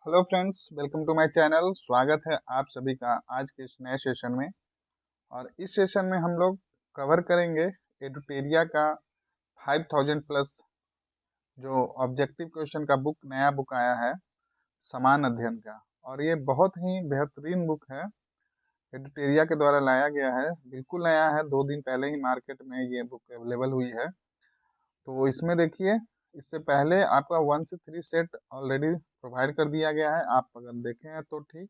Hello friends, welcome to my channel. स्वागत है आप सभी का आज के इस नए सेशन में। और इस सेशन में हम लोग कवर करेंगे एडुटेरिया का 5000 प्लस जो ऑब्जेक्टिव क्वेश्चन का नया बुक आया है, समान अध्ययन का। और ये बहुत ही बेहतरीन बुक है, एडुटेरिया के द्वारा लाया गया है, बिल्कुल नया है। 2 दिन पहले ही मार्केट में ये बुक अवेलेबल हुई है। तो इसमें देखिए, इससे पहले आपका 1 से 3 सेट ऑलरेडी प्रोवाइड कर दिया गया है। आप अगर देखें हैं तो ठीक,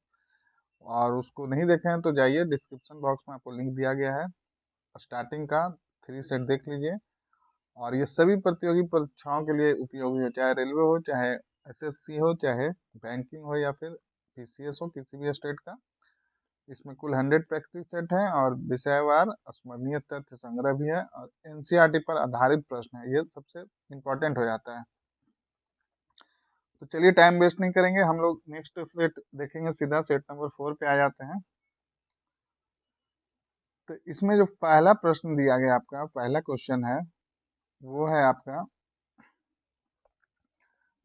और उसको नहीं देखे हैं तो जाइए, डिस्क्रिप्शन बॉक्स में आपको लिंक दिया गया है। स्टार्टिंग का 3 सेट देख लीजिए। और ये सभी प्रतियोगी परीक्षाओं के लिए उपयोगी हो, चाहे रेलवे हो, चाहे एसएससी हो, चाहे बैंकिंग हो, या फिर पीसीएस हो, किसी भी स्टेट का। इसमें कुल 100 प्रैक्टिस सेट है और विषयवार स्मरणीय तथ्य संग्रह भी है, और एनसीईआरटी पर आधारित प्रश्न है। ये सबसे इम्पोर्टेंट हो जाता है। तो चलिए, टाइम वेस्ट नहीं करेंगे, हम लोग नेक्स्ट सेट देखेंगे। सीधा सेट नंबर 4 पे आ जाते हैं। तो इसमें जो पहला प्रश्न दिया गया, आपका पहला क्वेश्चन है, वो है आपका,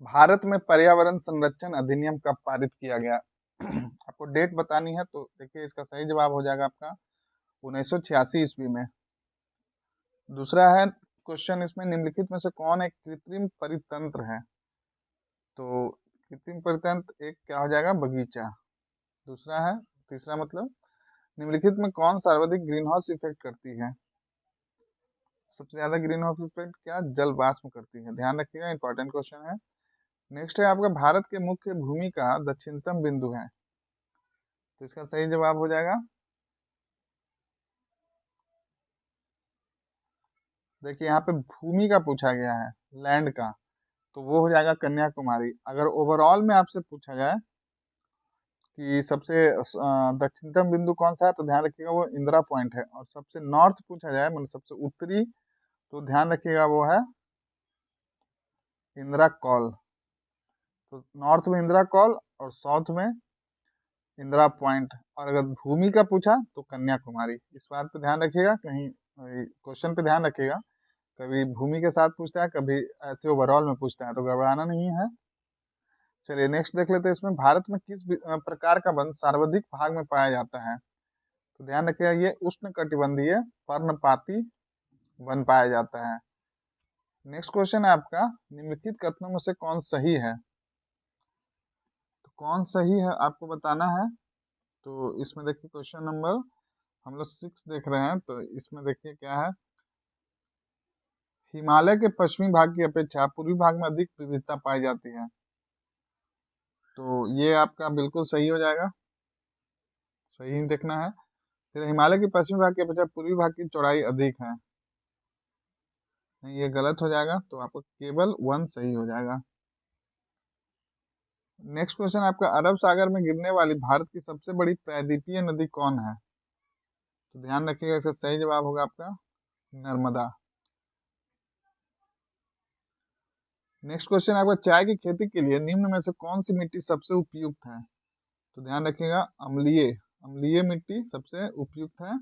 भारत में पर्यावरण संरक्षण अधिनियम कब पारित किया गया? आपको डेट बतानी है, तो देखिए इसका सही जवाब हो जाएगा आपका 1986 ईस्वी में। दूसरा है क्वेश्चन, इसमें निम्नलिखित में से कौन एक कृत्रिम परितंत्र है? तो कृत्रिम परितंत्र एक क्या हो जाएगा? बगीचा। दूसरा है, तीसरा मतलब, निम्नलिखित में कौन सर्वाधिक ग्रीन हाउस इफेक्ट करती है? सबसे ज्यादा ग्रीन हाउस इफेक्ट क्या जल वाष्प करती है? ध्यान रखिएगा, इंपॉर्टेंट क्वेश्चन है। नेक्स्ट है आपका, भारत के मुख्य भूमि का दक्षिणतम बिंदु है? तो इसका सही जवाब हो जाएगा, देखिए यहाँ पे भूमि का पूछा गया है, लैंड का, तो वो हो जाएगा कन्याकुमारी। अगर ओवरऑल में आपसे पूछा जाए कि सबसे दक्षिणतम बिंदु कौन सा है, तो ध्यान रखिएगा वो इंदिरा पॉइंट है। और सबसे नॉर्थ पूछा जाए, मतलब सबसे उत्तरी, तो ध्यान रखिएगा वो है इंदिरा कॉल। तो नॉर्थ में इंदिरा कॉल और साउथ में इंदिरा पॉइंट। और अगर भूमि का पूछा तो कन्याकुमारी। इस बात पे ध्यान रखिएगा, कहीं क्वेश्चन पे ध्यान रखिएगा, कभी भूमि के साथ पूछता है, कभी ऐसे ओवरऑल में पूछता है, तो गड़बड़ाना नहीं है। चलिए नेक्स्ट देख लेते हैं। इसमें भारत में किस प्रकार का वन सर्वाधिक भाग में पाया जाता है? तो ध्यान रखिएगा, ये उष्ण कटिबंधीय पर्णपाती वन पाया जाता है। नेक्स्ट क्वेश्चन है आपका, निम्नलिखित कथनों में से कौन सही है? तो कौन सही है आपको बताना है। तो इसमें देखिए क्वेश्चन नंबर हम लोग 6 देख रहे हैं। तो इसमें देखिए क्या है, हिमालय के पश्चिमी भाग की अपेक्षा पूर्वी भाग में अधिक विविधता पाई जाती है। तो ये आपका बिल्कुल सही हो जाएगा, सही ही देखना है। फिर हिमालय के पश्चिमी भाग की अपेक्षा पूर्वी भाग की चौड़ाई अधिक है, नहीं ये गलत हो जाएगा। तो आपको केवल 1 सही हो जाएगा। नेक्स्ट क्वेश्चन आपका, अरब सागर में गिरने वाली भारत की सबसे बड़ी प्रायद्वीपीय नदी कौन है? तो ध्यान रखिएगा, इसका सही जवाब होगा आपका नर्मदा। नेक्स्ट क्वेश्चन आपका, चाय की खेती के लिए निम्न में से कौन सी मिट्टी सबसे उपयुक्त है? तो ध्यान रखिएगा, अम्लीय अम्लीय मिट्टी सबसे उपयुक्त है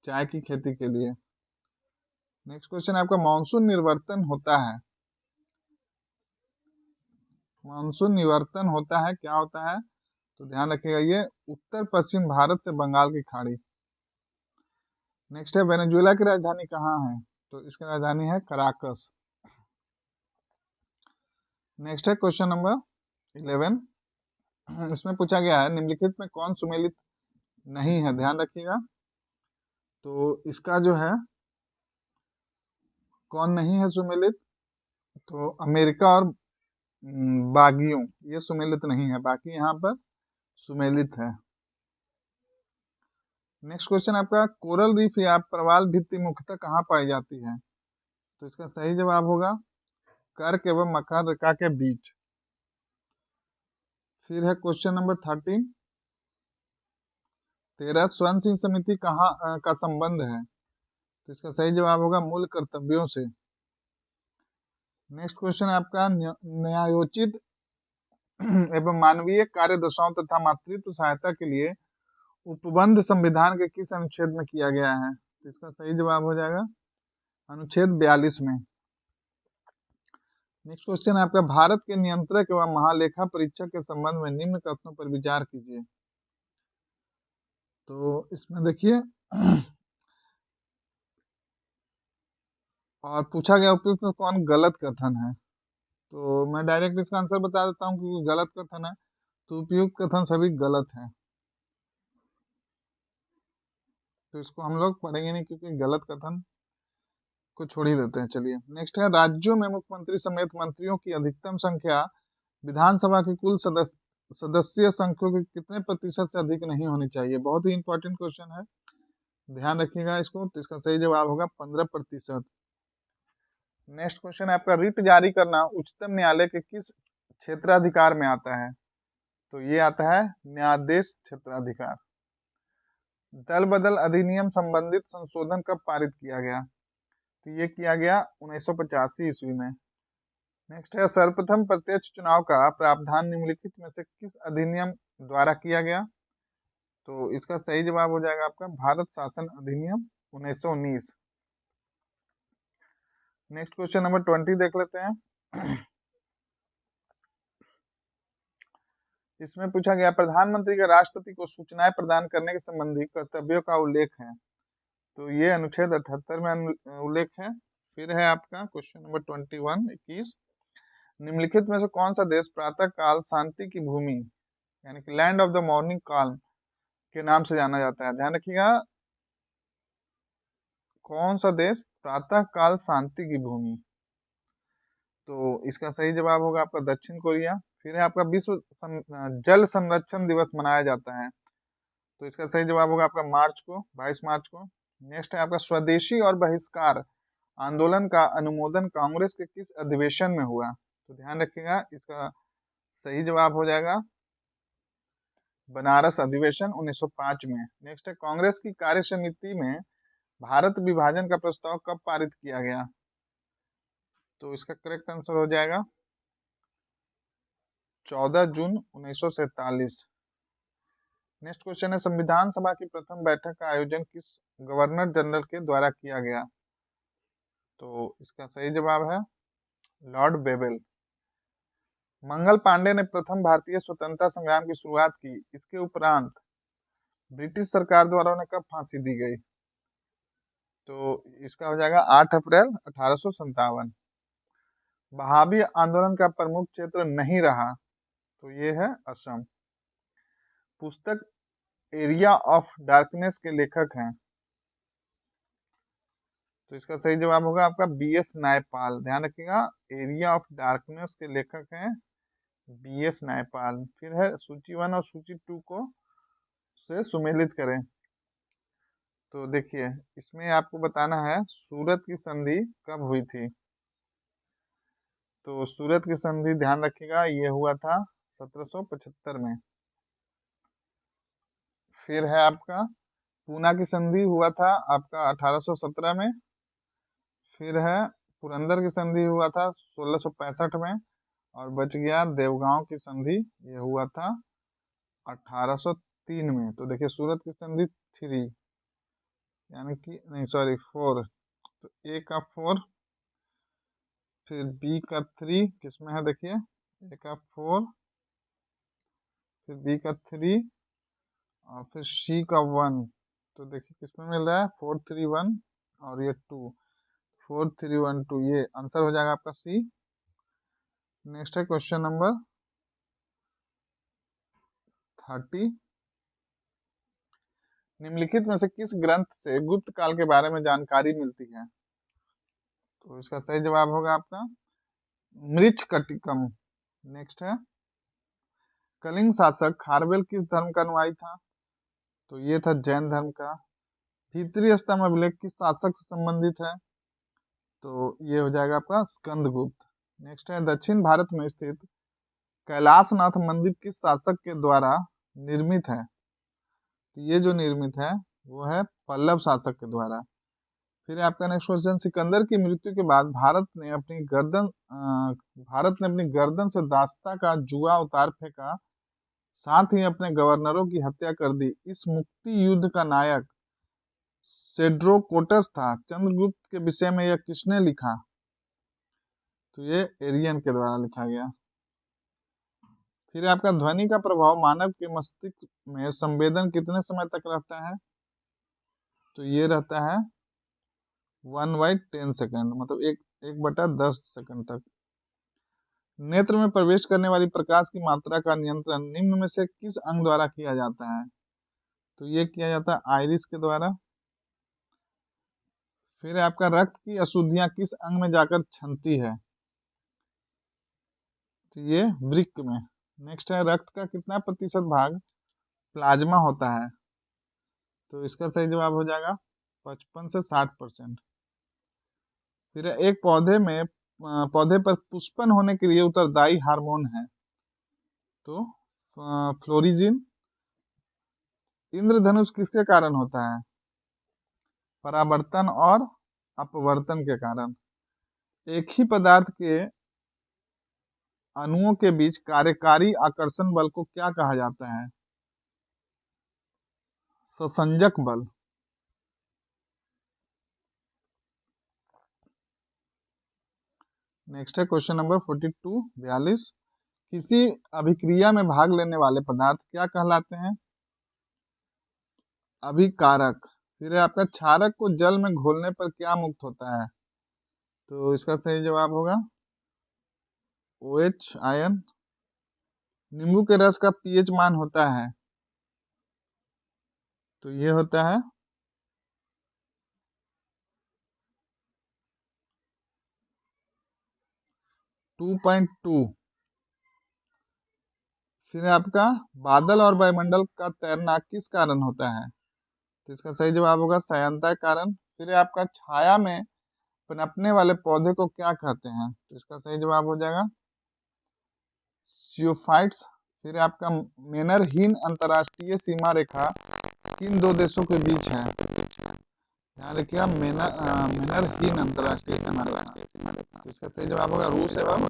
चाय की खेती के लिए। नेक्स्ट क्वेश्चन आपका, मानसून निवर्तन होता है? मानसून निवर्तन होता है, क्या होता है? तो ध्यान रखिएगा, ये उत्तर पश्चिम भारत से बंगाल की खाड़ी। नेक्स्ट है, वेनेजुएला की राजधानी कहाँ है? तो इसकी राजधानी है कराकस। नेक्स्ट है क्वेश्चन नंबर 11। इसमें पूछा गया है, निम्नलिखित में कौन सुमेलित नहीं है? ध्यान रखिएगा, तो इसका जो है कौन नहीं है सुमेलित, तो अमेरिका और बागियों, ये सुमेलित नहीं है, बाकी यहाँ पर सुमेलित है। नेक्स्ट क्वेश्चन आपका, कोरल रीफ या प्रवाल भित्ति मुख्यतः कहाँ पाई जाती है? तो इसका सही जवाब होगा कर्क एवं मकर रेखा के बीच। फिर है क्वेश्चन नंबर 13। 13, स्वर्ण सिंह समिति कहाँ का संबंध है? तो इसका सही जवाब होगा मूल कर्तव्यों से। नेक्स्ट क्वेश्चन है आपका, न्यायोचित एवं मानवीय कार्य दशाओं तथा मातृत्व सहायता के लिए उपबंध संविधान के किस अनुच्छेद में किया गया है? तो इसका सही जवाब हो जाएगा अनुच्छेद 42 में। नेक्स्ट क्वेश्चन है आपका, भारत के नियंत्रक एवं महालेखा परीक्षक के संबंध में निम्न कथनों पर विचार कीजिए। तो इसमें देखिए और पूछा गया उपयुक्त कौन गलत कथन है। तो मैं डायरेक्ट इसका आंसर बता देता हूँ, क्योंकि गलत कथन है तो उपयुक्त कथन सभी गलत है, तो इसको हम लोग पढ़ेंगे नहीं क्योंकि गलत कथन को छोड़ ही देते हैं। चलिए नेक्स्ट है, राज्यों में मुख्यमंत्री समेत मंत्रियों की अधिकतम संख्या विधानसभा की कुल सदस्य संख्या के कितने प्रतिशत से अधिक नहीं होनी चाहिए। बहुत ही इंपॉर्टेंट क्वेश्चन है, ध्यान रखिएगा इसको। तो इसका सही जवाब होगा 15%। नेक्स्ट क्वेश्चन है आपका, रिट जारी करना उच्चतम न्यायालय के किस क्षेत्राधिकार में आता है। तो ये आता है न्यायाधीश क्षेत्राधिकार। दल बदल अधिनियम संबंधित संशोधन कब पारित किया गया। तो ये किया गया 1985 ईस्वी में। नेक्स्ट है, सर्वप्रथम प्रत्यक्ष चुनाव का प्रावधान निम्नलिखित में से किस अधिनियम द्वारा किया गया। तो इसका सही जवाब हो जाएगा आपका भारत शासन अधिनियम 1919। नेक्स्ट क्वेश्चन नंबर 20 देख लेते हैं। इसमें पूछा गया, प्रधानमंत्री का राष्ट्रपति को सूचनाएं प्रदान करने के संबंधी कर्तव्यों का उल्लेख है। तो ये अनुच्छेद 78 में उल्लेख है। फिर है आपका क्वेश्चन नंबर 21 निम्नलिखित में से कौन सा देश प्रातः काल शांति की भूमि यानी कि land of the morning call के नाम से जाना जाता है। ध्यान रखिएगा, कौन सा देश प्रातः काल शांति की भूमि। तो इसका सही जवाब होगा आपका दक्षिण कोरिया। फिर है आपका जल संरक्षण दिवस मनाया जाता है। तो इसका सही जवाब होगा आपका 22 मार्च को। नेक्स्ट है आपका, स्वदेशी और बहिष्कार आंदोलन का अनुमोदन कांग्रेस के किस अधिवेशन में हुआ। तो ध्यान रखिएगा, इसका सही जवाब हो जाएगा बनारस अधिवेशन 1905 में। नेक्स्ट है, कांग्रेस की कार्य समिति में भारत विभाजन का प्रस्ताव कब पारित किया गया। तो इसका करेक्ट आंसर हो जाएगा 14 जून 1947। नेक्स्ट क्वेश्चन है, संविधान सभा की प्रथम बैठक का आयोजन किस गवर्नर जनरल के द्वारा किया गया। तो इसका सही जवाब है लॉर्ड बेबल। मंगल पांडे ने प्रथम भारतीय स्वतंत्रता संग्राम की शुरुआत की। इसके उपरांत ब्रिटिश सरकार द्वारा उन्हें कब फांसी दी गई। तो इसका हो जाएगा 8 अप्रैल 1857। वहाबी आंदोलन का प्रमुख क्षेत्र नहीं रहा। तो ये है असम। पुस्तक एरिया ऑफ डार्कनेस के लेखक हैं। तो इसका सही जवाब होगा आपका BS नायपाल। ध्यान रखिएगा, एरिया ऑफ डार्कनेस के लेखक हैं BS नायपाल। फिर है, सूची 1 और सूची 2 को से सुमेलित करें। तो देखिए, इसमें आपको बताना है सूरत की संधि कब हुई थी। तो सूरत की संधि ध्यान रखिएगा, ये हुआ था 1775 में। फिर है आपका पूना की संधि हुआ था आपका 1817 में। फिर है पुरंदर की संधि हुआ था 1665 में। और बच गया देवगांव की संधि, ये हुआ था 1803 में। तो देखिए, सूरत की संधि 3 यानी कि नहीं सॉरी 4। तो ए का 4, फिर बी का 3 किसमें है देखिए, ए का 4, फिर बी का 3 और फिर सी का 1। तो देखिए किसमें मिल रहा है 4 3 1 और ये 2, 4 3 1 2, ये आंसर हो जाएगा आपका सी। नेक्स्ट है क्वेश्चन नंबर 30 निम्नलिखित में से किस ग्रंथ से गुप्त काल के बारे में जानकारी मिलती है। तो इसका सही जवाब होगा आपका मृच्छकटिकम। नेक्स्ट है, कलिंग शासक खारवेल किस धर्म का अनुयायी था। तो ये था जैन धर्म का। भीतरी स्तंभ अभिलेख किस शासक से संबंधित है। तो ये हो जाएगा आपका स्कंदगुप्त। नेक्स्ट है, दक्षिण भारत में स्थित कैलाशनाथ मंदिर किस शासक के द्वारा निर्मित है। तो ये जो निर्मित है वो है पल्लव शासक के द्वारा। फिर आपका नेक्स्ट क्वेश्चन, सिकंदर की मृत्यु के बाद भारत ने अपनी गर्दन से दास्ता का जुआ उतार फेंका, साथ ही अपने गवर्नरों की हत्या कर दी। इस मुक्ति युद्ध का नायक सेड्रोकोटस था। चंद्रगुप्त के विषय में यह किसने लिखा। तो ये एरियन के द्वारा लिखा गया। फिर आपका ध्वनि का प्रभाव मानव के मस्तिष्क में संवेदन कितने समय तक रहता है? तो ये रहता है 1/10 सेकंड, मतलब 1/10 सेकंड तक। नेत्र में प्रवेश करने वाली प्रकाश की मात्रा का नियंत्रण निम्न में से किस अंग द्वारा किया जाता है? तो ये किया जाता है आइरिस के द्वारा। फिर आपका रक्त की अशुद्धियां किस अंग में जाकर छनती है? तो ये वृक्क में। नेक्स्ट है, रक्त का कितना प्रतिशत भाग प्लाज्मा होता है? तो इसका सही जवाब हो जाएगा 55 से 60%। फिर एक पौधे पर पुष्पन होने के लिए उत्तरदायी हार्मोन है? तो फ्लोरिजिन। इंद्रधनुष किसके कारण होता है? परावर्तन और अपवर्तन के कारण। एक ही पदार्थ के अणुओं के बीच कार्यकारी आकर्षण बल को क्या कहा जाता है? ससंजक बल। नेक्स्ट है क्वेश्चन नंबर 42 किसी अभिक्रिया में भाग लेने वाले पदार्थ क्या कहलाते हैं? अभिकारक। फिर है आपका क्षारक को जल में घोलने पर क्या मुक्त होता है? तो इसका सही जवाब होगा OH आयन। नींबू के रस का पीएच मान होता है? तो ये होता है 2.2। फिर आपका बादल और वायुमंडल का तैरना किस कारण होता है? तो इसका सही जवाब होगा सयंता कारण। फिर आपका छाया में पनपने वाले पौधे को क्या कहते हैं? तो इसका सही जवाब हो जाएगा जियोफाइट्स। फिर आपका मेनरहीन अंतरराष्ट्रीय सीमा रेखा किन दो देशों के बीच है? ध्यान रखिएगा, मेनरहीन अंतरराष्ट्रीय सीमा रेखा। तो इसका सही जवाब होगा रूस एवं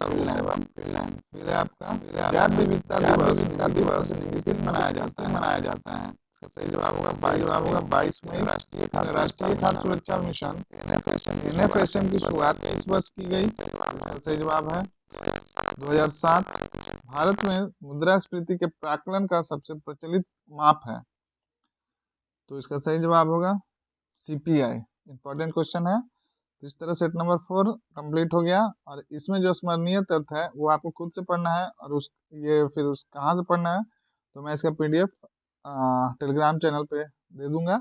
फिनलैंड। फिर आपका जैव विविधता दिवस किस दिन मनाया जाता है? इसका सही जवाब होगा 22 मई। राष्ट्रीय खाद्य सुरक्षा मिशन NFSM की शुरुआत किस वर्ष की गई? इसका सही जवाब है 2007। भारत में मुद्रास्फीति के प्राक्कलन का सबसे प्रचलित माप है? तो इसका सही जवाब होगा CPI। इंपॉर्टेंट क्वेश्चन है। तो इस तरह सेट नंबर 4 कंप्लीट हो गया। और इसमें जो स्मरणीय तथ्य है वो आपको खुद से पढ़ना है, और फिर कहाँ से पढ़ना है, तो मैं इसका PDF टेलीग्राम चैनल पे दे दूंगा।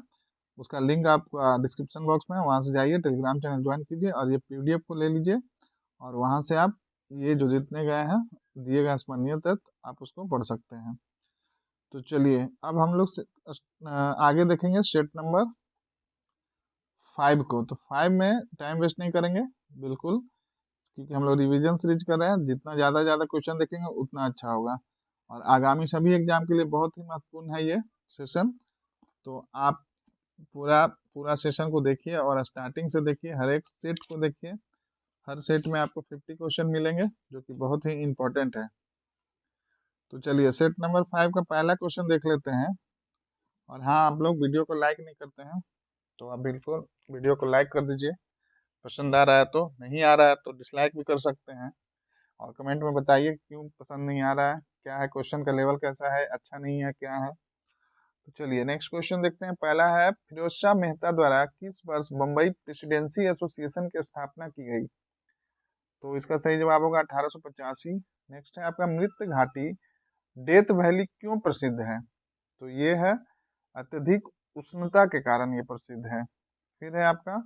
उसका लिंक आपका डिस्क्रिप्शन बॉक्स में है, वहाँ से जाइए, टेलीग्राम चैनल ज्वाइन कीजिए और ये PDF को ले लीजिए, और वहाँ से आप ये जो जितने गए हैं दिए गए स्मरणीय तथ्य आप उसको पढ़ सकते हैं। तो चलिए अब हम लोग आगे देखेंगे सेट नंबर 5 को। तो 5 में टाइम वेस्ट नहीं करेंगे बिल्कुल, क्योंकि हम लोग रिवीजन सीरीज कर रहे हैं। जितना ज़्यादा क्वेश्चन देखेंगे उतना अच्छा होगा, और आगामी सभी एग्जाम के लिए बहुत ही महत्वपूर्ण है ये सेशन। तो आप पूरा पूरा सेशन को देखिए और स्टार्टिंग से देखिए, हर एक सेट को देखिए। हर सेट में आपको 50 क्वेश्चन मिलेंगे जो कि बहुत ही इंपॉर्टेंट है। तो चलिए सेट नंबर 5 का पहला क्वेश्चन देख लेते हैं। और हाँ, आप लोग वीडियो को लाइक नहीं करते हैं तो आप बिल्कुल वीडियो को लाइक कर दीजिए। पसंद आ रहा है तो, नहीं आ रहा है तो डिसलाइक भी कर सकते हैं। और कमेंट में बताइए क्यों पसंद नहीं आ रहा है, क्या है, क्वेश्चन का लेवल कैसा है, अच्छा नहीं है, क्या है। तो चलिए नेक्स्ट क्वेश्चन देखते हैं। पहला है, फिरोज शाह मेहता द्वारा किस वर्ष बम्बई प्रेसिडेंसी एसोसिएशन की स्थापना की गई? तो इसका सही जवाब होगा 1885। नेक्स्ट है आपका, मृत घाटी डेथ वैली क्यों प्रसिद्ध है? तो ये है अत्यधिक उष्णता के कारण ये प्रसिद्ध है। फिर है आपका,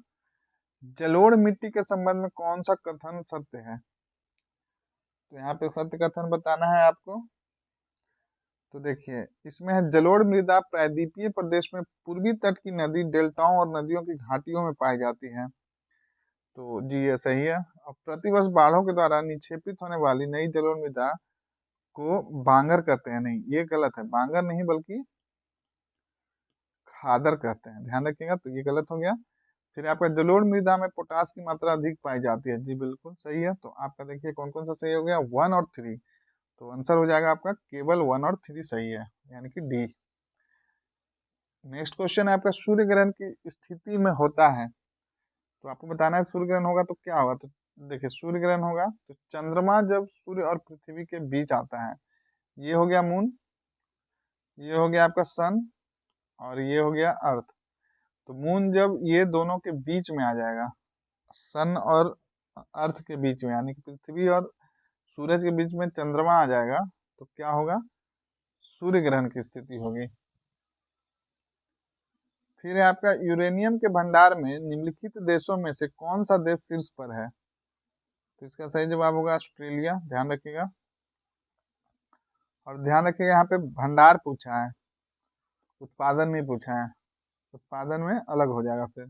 जलोढ़ मिट्टी के संबंध में कौन सा कथन सत्य है? तो यहाँ पे सत्य कथन बताना है आपको। तो देखिए इसमें है, जलोढ़ मृदा प्रायद्वीपीय प्रदेश में पूर्वी तट की नदी डेल्टाओं और नदियों की घाटियों में पाई जाती है। तो जी ये सही है। और प्रतिवर्ष बाढ़ों के द्वारा निक्षेपित होने वाली नई जलोढ़ मृदा को बांगर कहते हैं। नहीं, ये गलत है, बांगर नहीं बल्कि खादर कहते हैं, ध्यान रखिएगा। तो ये गलत हो गया। फिर आपका जलोढ़ मृदा में पोटास की मात्रा अधिक पाई जाती है। जी बिल्कुल सही है। तो आपका देखिए कौन कौन सा सही हो गया, 1 और 3। तो आंसर हो जाएगा आपका केवल 1 और 3 सही है, यानी कि डी। नेक्स्ट क्वेश्चन है आपका, सूर्य ग्रहण की स्थिति में होता है। तो आपको बताना है सूर्य ग्रहण होगा तो क्या होगा। तो देखिए सूर्य ग्रहण होगा तो चंद्रमा जब सूर्य और पृथ्वी के बीच आता है, ये हो गया मून, ये हो गया आपका सन, और ये हो गया अर्थ। तो मून जब ये दोनों के बीच में आ जाएगा, सन और अर्थ के बीच में, यानी कि पृथ्वी और सूरज के बीच में चंद्रमा आ जाएगा, तो क्या होगा, सूर्य ग्रहण की स्थिति होगी। फिर है आपका यूरेनियम के भंडार में निम्नलिखित देशों में से कौन सा देश शीर्ष पर है? तो इसका सही जवाब होगा ऑस्ट्रेलिया, ध्यान रखिएगा। और ध्यान रखिएगा यहाँ पे भंडार पूछा है, उत्पादन नहीं पूछा है, उत्पादन में अलग हो जाएगा। फिर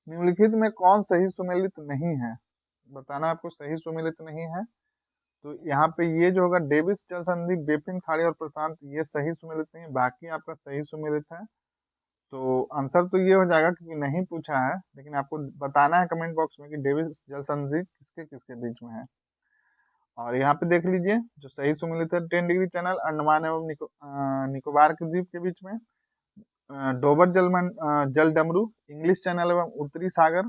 निम्नलिखित में कौन सही सुमेलित नहीं है, बताना आपको सही सुमेलित नहीं है। तो यहाँ पे ये जो होगा डेविस जल संधि, बेपिन खाड़ी और प्रशांत, ये सही सुमेलित नहीं है, बाकी आपका सही सुमेलित है। तो आंसर तो ये हो जाएगा क्योंकि नहीं पूछा है, लेकिन आपको बताना है कमेंट बॉक्स में कि डेविस जल संधि किसके किसके बीच में है। और यहाँ पे देख लीजिए जो सही सुमेलित है, 10 डिग्री चैनल अंडमान एवं निकोबार के द्वीप के बीच में, डोबर जल डमरू इंग्लिश चैनल एवं उत्तरी सागर,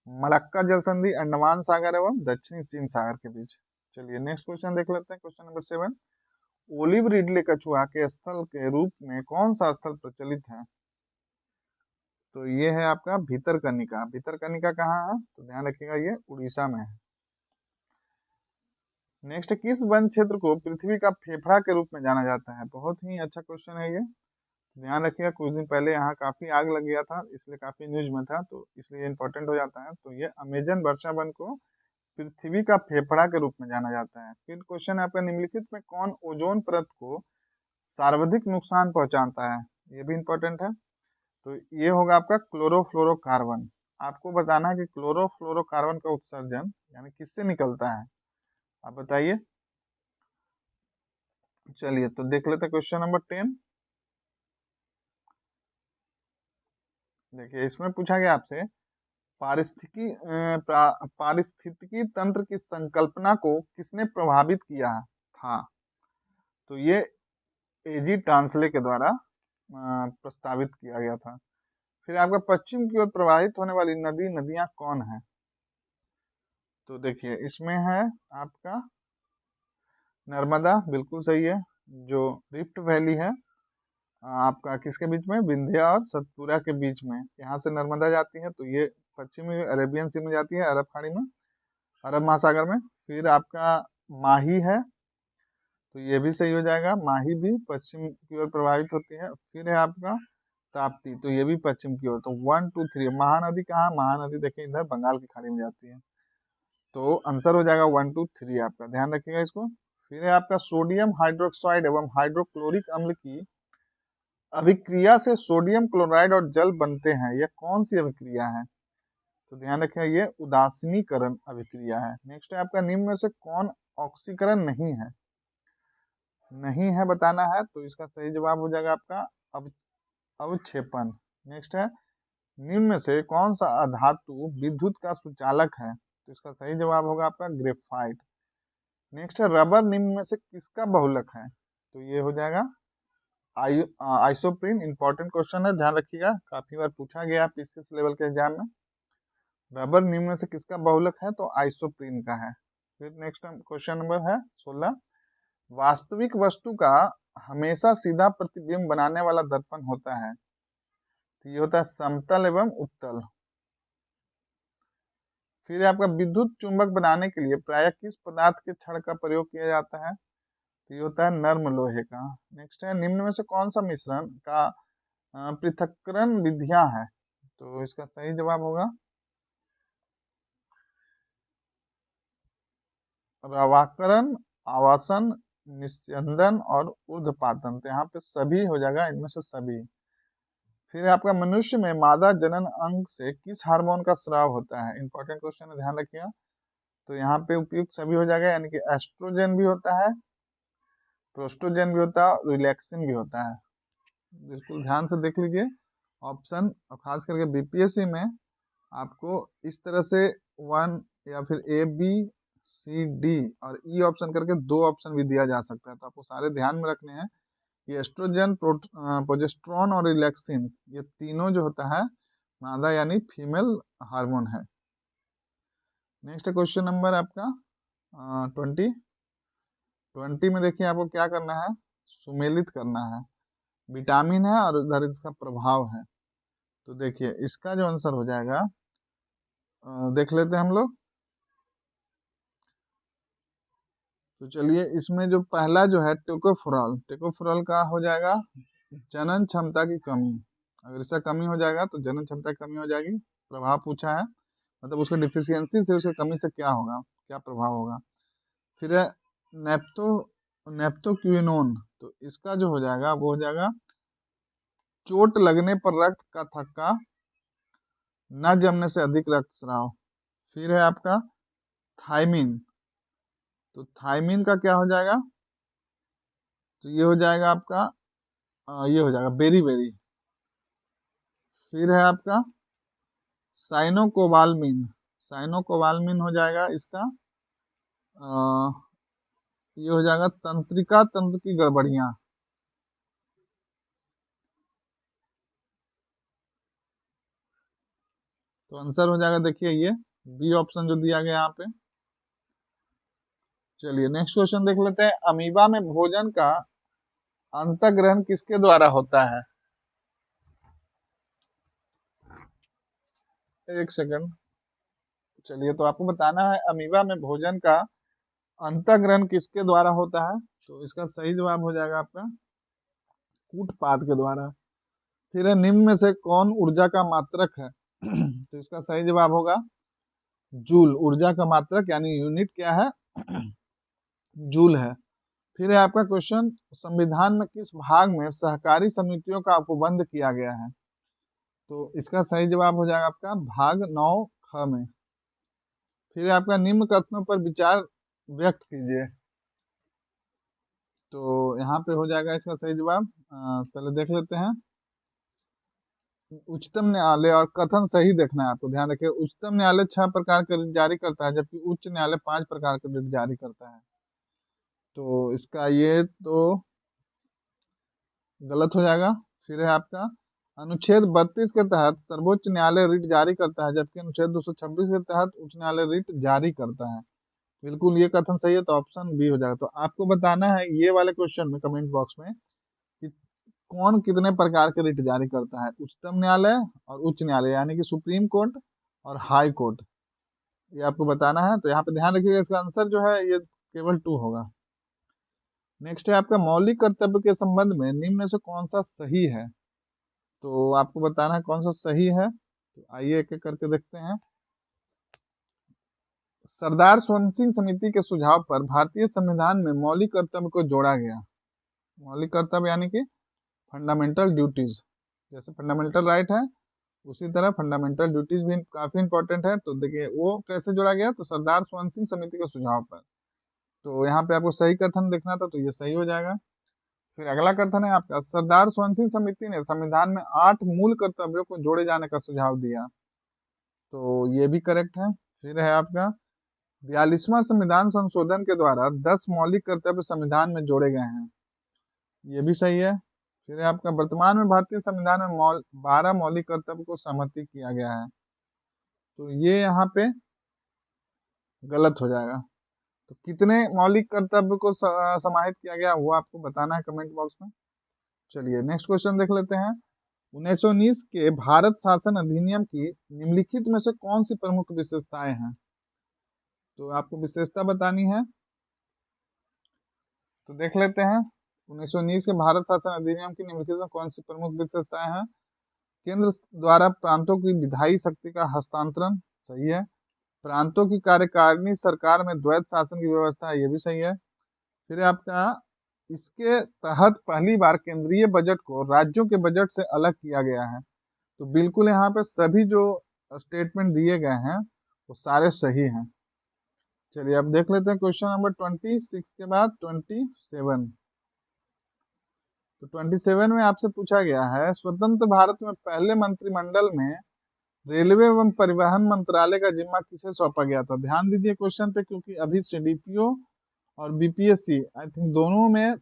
मलक्का जल संधि अंडमान सागर एवं दक्षिणी चीन सागर के बीच। चलिए नेक्स्ट क्वेश्चन देख लेते हैं, क्वेश्चन नंबर 7। ओलिव रिडले कछुआ के स्थल के रूप में कौन सा स्थल प्रचलित है? तो ये है आपका भितरकनिका। भितरकनिका कहाँ है? तो ध्यान रखिएगा ये उड़ीसा में है। नेक्स्ट, किस वन क्षेत्र को पृथ्वी का फेफड़ा के रूप में जाना जाता है? बहुत ही अच्छा क्वेश्चन है ये, ध्यान रखिएगा। कुछ दिन पहले यहाँ काफी आग लग गया था, इसलिए काफी न्यूज में था, तो इसलिए इंपॉर्टेंट हो जाता है। तो ये अमेजन वर्षा वन को पृथ्वी का फेफड़ा के रूप में जाना जाता है। फिर क्वेश्चन है आपका, निम्नलिखित में कौन ओजोन परत को सर्वाधिक नुकसान पहुंचाता है? ये भी इंपॉर्टेंट है। तो ये होगा आपका क्लोरोफ्लोरोकार्बन। आपको बताना है कि क्लोरोफ्लोरोकार्बन का उत्सर्जन यानी किससे निकलता है, आप बताइए। चलिए तो देख लेते हैं क्वेश्चन नंबर 10। देखिए इसमें पूछा गया आपसे, पारिस्थितिकी तंत्र की संकल्पना को किसने प्रभावित किया था? तो ये एजी टांसले के द्वारा प्रस्तावित किया गया था। फिर आपका पश्चिम की ओर प्रवाहित होने वाली नदियां कौन है? तो देखिए इसमें है आपका नर्मदा, बिल्कुल सही है। जो रिफ्ट वैली है आपका किसके बीच में, विंध्या और सतपुरा के बीच में, यहाँ से नर्मदा जाती है, तो ये पश्चिमी अरेबियन सी में जाती है, अरब खाड़ी में, अरब महासागर में। फिर आपका माही है, तो ये भी सही हो जाएगा, माही भी पश्चिम की ओर प्रभावित होती है। फिर है आपका ताप्ती, तो ये भी पश्चिम की ओर। तो 1 2 3। महानदी कहाँ, महानदी देखिए इधर बंगाल की खाड़ी में जाती है। तो आंसर हो जाएगा 1 2 3 आपका, ध्यान रखिएगा इसको। फिर है आपका सोडियम हाइड्रोक्साइड एवं हाइड्रोक्लोरिक अम्ल की अभिक्रिया से सोडियम क्लोराइड और जल बनते हैं, यह कौन सी अभिक्रिया है? तो ध्यान रखें ये उदासीनीकरण अभिक्रिया है। नेक्स्ट है आपका, निम्न में से कौन ऑक्सीकरण नहीं है? नहीं है बताना है, तो इसका सही जवाब हो जाएगा आपका अवक्षेपण। नेक्स्ट है, निम्न में से कौन सा अधातु विद्युत का सुचालक है? तो इसका सही जवाब होगा आपका ग्रेफाइट। नेक्स्ट है, रबर निम्न में से किसका बहुलक है? तो ये हो जाएगा आइसोप्रीन। इंपॉर्टेंट क्वेश्चन है, ध्यान रखिएगा, काफी बार पूछा गया पीसीएस लेवल के एग्जाम में। रबर निम्न में से किसका बहुलक है? तो आइसोप्रीन का है। फिर नेक्स्ट क्वेश्चन नंबर है 16। वास्तविक वस्तु का हमेशा सीधा प्रतिबिंब बनाने वाला दर्पण होता है, तो ये होता है समतल एवं उत्तल। फिर आपका विद्युत चुंबक बनाने के लिए प्रायः किस पदार्थ के छड़ का प्रयोग किया जाता है? तो ये होता है नर्म लोहे का। नेक्स्ट है, निम्न में से कौन सा मिश्रण का पृथक्करण विधियां है? तो इसका सही जवाब होगा रवाकरण, आवासन, निस्यंदन और ऊर्ध्वपातन। तो यहाँ पे सभी हो जाएगा, इनमें से सभी। फिर आपका मनुष्य में मादा जनन अंग से किस हार्मोन का स्राव होता है? इंपॉर्टेंट क्वेश्चन है, ध्यान रखिएगा। तो यहाँ पे उपयुक्त सभी हो जाएगा, यानी कि एस्ट्रोजन भी होता है, प्रोस्टोजन भी होता है, रिलैक्सिन भी होता है। बिल्कुल ध्यान से देख लीजिए ऑप्शन, और खास करके बीपीएससी में आपको इस तरह से 1 या फिर ए बी सी डी और ई ऑप्शन करके 2 ऑप्शन भी दिया जा सकता है, तो आपको सारे ध्यान में रखने हैं। ये एस्ट्रोजन, प्रोजेस्ट्रॉन और रिलैक्सिन, ये तीनों जो होता है मादा यानी फीमेल हार्मोन है। नेक्स्ट क्वेश्चन नंबर आपका 20 में देखिए आपको क्या करना है, सुमेलित करना है। विटामिन है और उधर इसका प्रभाव है। तो देखिए इसका जो आंसर हो जाएगा, देख लेते हैं हम लोग। तो चलिए इसमें जो पहला जो है टोकोफेरॉल, टोकोफेरॉल का हो जाएगा जनन क्षमता की कमी। अगर इसका कमी हो जाएगा तो जनन क्षमता की कमी हो जाएगी। प्रभाव पूछा है, मतलब उसका डिफिशियंसी से, उसकी कमी से क्या होगा, क्या प्रभाव होगा। फिर है नेप्टो नेप्टोक्विनोन, तो इसका जो हो जाएगा वो हो जाएगा चोट लगने पर रक्त का थक्का, न जमने से अधिक रक्तस्राव। फिर है आपका थायमिन, तो थायमिन का क्या हो जाएगा, तो ये हो जाएगा आपका ये हो जाएगा बेरी बेरी। फिर है आपका साइनोकोबाल्मिन, साइनोकोबाल्मिन हो जाएगा इसका ये हो जाएगा तंत्रिका तंत्र की गड़बड़ियां। तो आंसर हो जाएगा देखिए ये बी ऑप्शन जो दिया गया यहाँ पे। चलिए नेक्स्ट क्वेश्चन देख लेते हैं। अमीबा में भोजन का अंतःग्रहण किसके द्वारा होता है? एक सेकंड, चलिए तो आपको बताना है अमीबा में भोजन का अंतःग्रहण किसके द्वारा होता है। तो इसका सही जवाब हो जाएगा आपका कूटपाद के द्वारा। फिर है निम्न में से कौन ऊर्जा का मात्रक है? तो इसका सही जवाब होगा जूल। ऊर्जा का मात्रक यानी यूनिट क्या है? जूल है। फिर है आपका क्वेश्चन, संविधान में किस भाग में सहकारी समितियों का उपबंध किया गया है? तो इसका सही जवाब हो जाएगा आपका भाग 9 ख में। फिर आपका निम्न कथनों पर विचार व्यक्त कीजिए। तो यहाँ पे हो जाएगा इसका सही जवाब, पहले देख लेते हैं। उच्चतम न्यायालय और कथन सही देखना है आपको, ध्यान रखिए। उच्चतम न्यायालय 6 प्रकार के रिट जारी करता है, जबकि उच्च न्यायालय 5 प्रकार के रिट जारी करता है। तो इसका ये तो गलत हो जाएगा। फिर है आपका अनुच्छेद 32 के तहत सर्वोच्च न्यायालय रिट जारी करता है, जबकि अनुच्छेद 226 के तहत उच्च न्यायालय रिट जारी करता है। बिल्कुल ये कथन सही है, तो ऑप्शन बी हो जाएगा। तो आपको बताना है ये वाले क्वेश्चन में कमेंट बॉक्स में कि कौन कितने प्रकार के रिट जारी करता है, उच्चतम न्यायालय और उच्च न्यायालय यानी कि सुप्रीम कोर्ट और हाई कोर्ट, ये आपको बताना है। तो यहाँ पे ध्यान रखिएगा, इसका आंसर जो है ये केवल 2 होगा। नेक्स्ट है आपका मौलिक कर्तव्य के संबंध में निम्न में से कौन सा सही है? तो आपको बताना है कौन सा सही है। तो आइए एक एक करके देखते हैं। सरदार स्वर्ण सिंह समिति के सुझाव पर भारतीय संविधान में मौलिक कर्तव्य को जोड़ा गया। मौलिक कर्तव्य यानी कि फंडामेंटल ड्यूटीज, जैसे फंडामेंटल राइट है उसी तरह फंडामेंटल ड्यूटीज भी काफी इंपॉर्टेंट है। तो देखिए वो कैसे जोड़ा गया, तो सरदार स्वर्ण सिंह समिति के सुझाव पर। तो यहाँ पे आपको सही कथन देखना था, तो ये सही हो जाएगा। फिर अगला कथन है आपका, सरदार स्वर्ण सिंह समिति ने संविधान में 8 मूल कर्तव्यों को जोड़े जाने का सुझाव दिया। तो ये भी करेक्ट है। फिर है आपका 42वां संविधान संशोधन के द्वारा 10 मौलिक कर्तव्य संविधान में जोड़े गए हैं। ये भी सही है। फिर है आपका वर्तमान में भारतीय संविधान में 12 मौलिक कर्तव्य को सहमति किया गया है। तो ये यहाँ पे गलत हो जाएगा। तो कितने मौलिक कर्तव्य को समाहित किया गया वो आपको बताना है कमेंट बॉक्स में। चलिए नेक्स्ट क्वेश्चन देख लेते हैं। 1919 के भारत शासन अधिनियम की निम्नलिखित में से कौन सी प्रमुख विशेषताएं हैं? तो आपको विशेषता बतानी है, तो देख लेते हैं। 1919 के भारत शासन अधिनियम की निम्नलिखित में कौन सी प्रमुख विशेषताएं हैं? केंद्र द्वारा प्रांतों की विधायी शक्ति का हस्तांतरण, सही है। प्रांतों की कार्यकारिणी सरकार में द्वैत शासन की व्यवस्था है, ये भी सही है। फिर आपका इसके तहत पहली बार केंद्रीय बजट को राज्यों के बजट से अलग किया गया है। तो बिल्कुल यहाँ पे सभी जो स्टेटमेंट दिए गए हैं वो सारे सही हैं। चलिए अब देख लेते हैं क्वेश्चन नंबर 26 के बाद 27। तो 27 में आपसे पूछा गया है, स्वतंत्र भारत में पहले मंत्रिमंडल में रेलवे एवं परिवहन मंत्रालय का जिम्मा किसे सौंपा गया था? ध्यान दीजिए क्वेश्चन पे, क्योंकि अभी सीडीपीओ और बीपीएससी आई थिंक दोनों में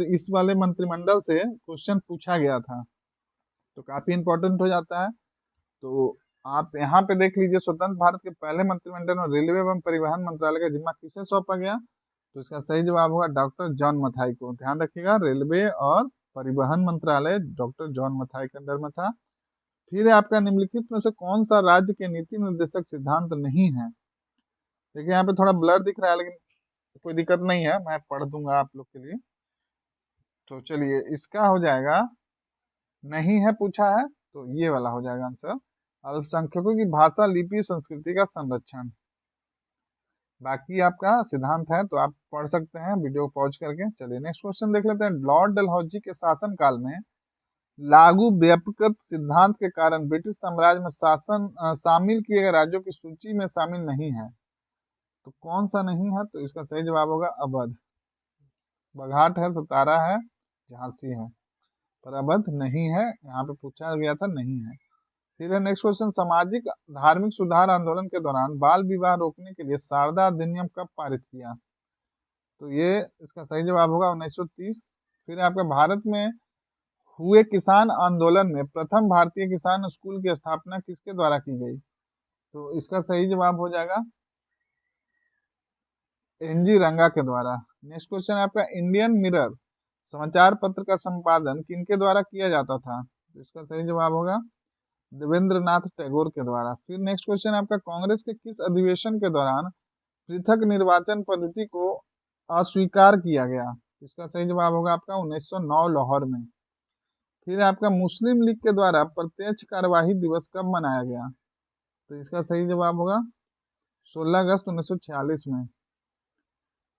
इस वाले मंत्रिमंडल से क्वेश्चन पूछा गया था, तो काफी इंपॉर्टेंट हो जाता है। तो आप यहाँ पे देख लीजिए, स्वतंत्र भारत के पहले मंत्रिमंडल में रेलवे एवं परिवहन मंत्रालय का जिम्मा किसे सौंपा गया? तो इसका सही जवाब होगा डॉक्टर जॉन मथाई को। ध्यान रखिएगा, रेलवे और परिवहन मंत्रालय डॉक्टर जॉन मथाई के अंडर में था। फिर है आपका, निम्नलिखित में से कौन सा राज्य के नीति निर्देशक सिद्धांत नहीं है? देखिए यहाँ पे थोड़ा ब्लर दिख रहा है, लेकिन कोई दिक्कत नहीं है, मैं पढ़ दूंगा आप लोग के लिए। तो चलिए, इसका हो जाएगा, नहीं है पूछा है तो ये वाला हो जाएगा आंसर, अल्पसंख्यकों की भाषा, लिपि, संस्कृति का संरक्षण। बाकी आपका सिद्धांत है तो आप पढ़ सकते हैं वीडियो पॉज करके। चलिए नेक्स्ट क्वेश्चन देख लेते हैं। लॉर्ड डलहौजी के शासन काल में लागू व्यापकत सिद्धांत के कारण ब्रिटिश साम्राज्य में शामिल किए गए राज्यों की सूची में शामिल नहीं है। तो कौन सा नहीं है? तो इसका सही जवाब होगा अवध। बघाट है, सतारा है, झांसी है, पर अवध नहीं है। यहाँ पे पूछा गया था, नहीं है। फिर है नेक्स्ट क्वेश्चन, सामाजिक धार्मिक सुधार आंदोलन के दौरान बाल विवाह रोकने के लिए शारदा अधिनियम कब पारित किया? तो ये इसका सही जवाब होगा 1930। फिर आपका, भारत में हुए किसान आंदोलन में प्रथम भारतीय किसान स्कूल की स्थापना किसके द्वारा की गई? तो इसका सही जवाब हो जाएगा एनजी रंगा के द्वारा। नेक्स्ट क्वेश्चन है आपका, इंडियन मिरर समाचार पत्र का संपादन किनके द्वारा किया जाता था? तो इसका सही जवाब होगा देवेंद्रनाथ टैगोर के द्वारा। फिर नेक्स्ट क्वेश्चन आपका, कांग्रेस के किस अधिवेशन के दौरान पृथक निर्वाचन पद्धति को अस्वीकार किया गया? इसका सही जवाब होगा आपका 1909 लाहौर में। फिर आपका, मुस्लिम लीग के द्वारा प्रत्यक्ष कार्यवाही दिवस कब मनाया गया? तो इसका सही जवाब होगा 16 अगस्त 1946 में।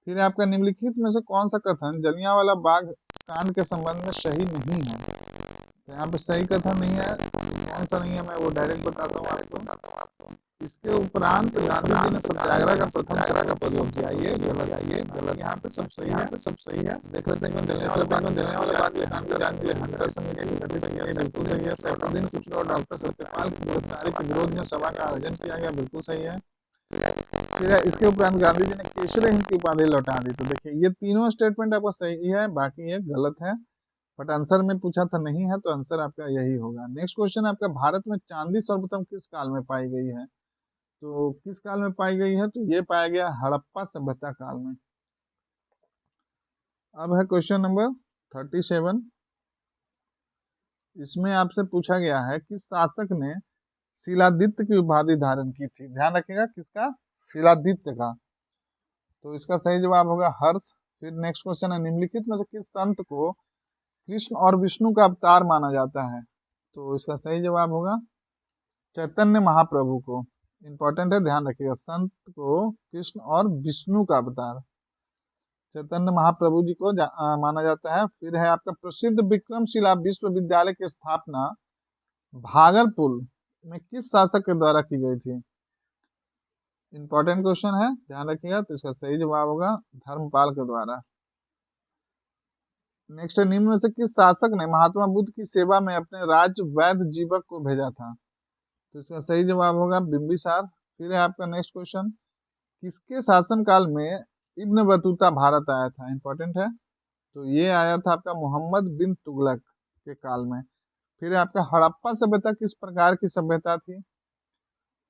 फिर आपका, निम्नलिखित में से कौन सा कथन जलियांवाला बाग कांड के संबंध में सही नहीं है? तो यहाँ पे सही कथन नहीं है, कौन सा नहीं है मैं वो डायरेक्ट बताता हूँ आपको। इसके उपरांत गांधी जी ने सत्याग्रह का प्रथम चरण का प्रयोग किया, ये गलत। यहाँ पे सब सही है, सब सही है। देख लेते हैं, जलियांवाला बाग कांड के जांच के लिए हंटर समिति गठित की गई, बिल्कुल सही है। सैफुद्दीन किचलू और डॉक्टर सत्यपाल की गिरफ्तारी के विरोध में सभा का आयोजन किया गया, बिल्कुल सही है। फिर इसके उपरांत गांधी जी ने केसरी हिंद की उपाधि लौटा दी। तो देखिए, ये तीनों स्टेटमेंट आपका सही है, बाकी ये गलत है। बट आंसर में पूछा था नहीं है, तो आंसर आपका यही होगा। नेक्स्ट क्वेश्चन आपका, भारत में चांदी सर्वप्रथम किस काल में पाई गई है? तो किस काल में पाई गई है? तो ये पाया गया हड़प्पा सभ्यता काल में। अब है क्वेश्चन नंबर 37। इसमें आपसे पूछा गया है कि शासक ने शिलादित्य की उपाधि धारण की थी। ध्यान रखिएगा, किसका? शिलादित्य का। तो इसका सही जवाब होगा हर्ष। फिर नेक्स्ट क्वेश्चन है, निम्नलिखित में से किस संत को कृष्ण और विष्णु का अवतार माना जाता है? तो इसका सही जवाब होगा चैतन्य महाप्रभु को। इंपॉर्टेंट है, ध्यान रखिएगा, संत को कृष्ण और विष्णु का अवतार चैतन्य महाप्रभु जी को माना जाता है। फिर है आपका, प्रसिद्ध विक्रमशिला विश्वविद्यालय की स्थापना भागलपुर में किस शासक के द्वारा की गई थी? इंपॉर्टेंट क्वेश्चन है, ध्यान रखिएगा। तो इसका सही जवाब होगा धर्मपाल के द्वारा। नेक्स्ट है, निम्न में से किस शासक ने महात्मा बुद्ध की सेवा में अपने राज्य वैद्य जीवक को भेजा था? तो इसका सही जवाब होगा बिंबिसार। फिर है आपका नेक्स्ट क्वेश्चन, किसके शासनकाल में इब्न बतूता भारत आया था? इंपॉर्टेंट है, तो ये आया था आपका मोहम्मद बिन तुगलक के काल में। फिर है आपका, हड़प्पा सभ्यता किस प्रकार की सभ्यता थी?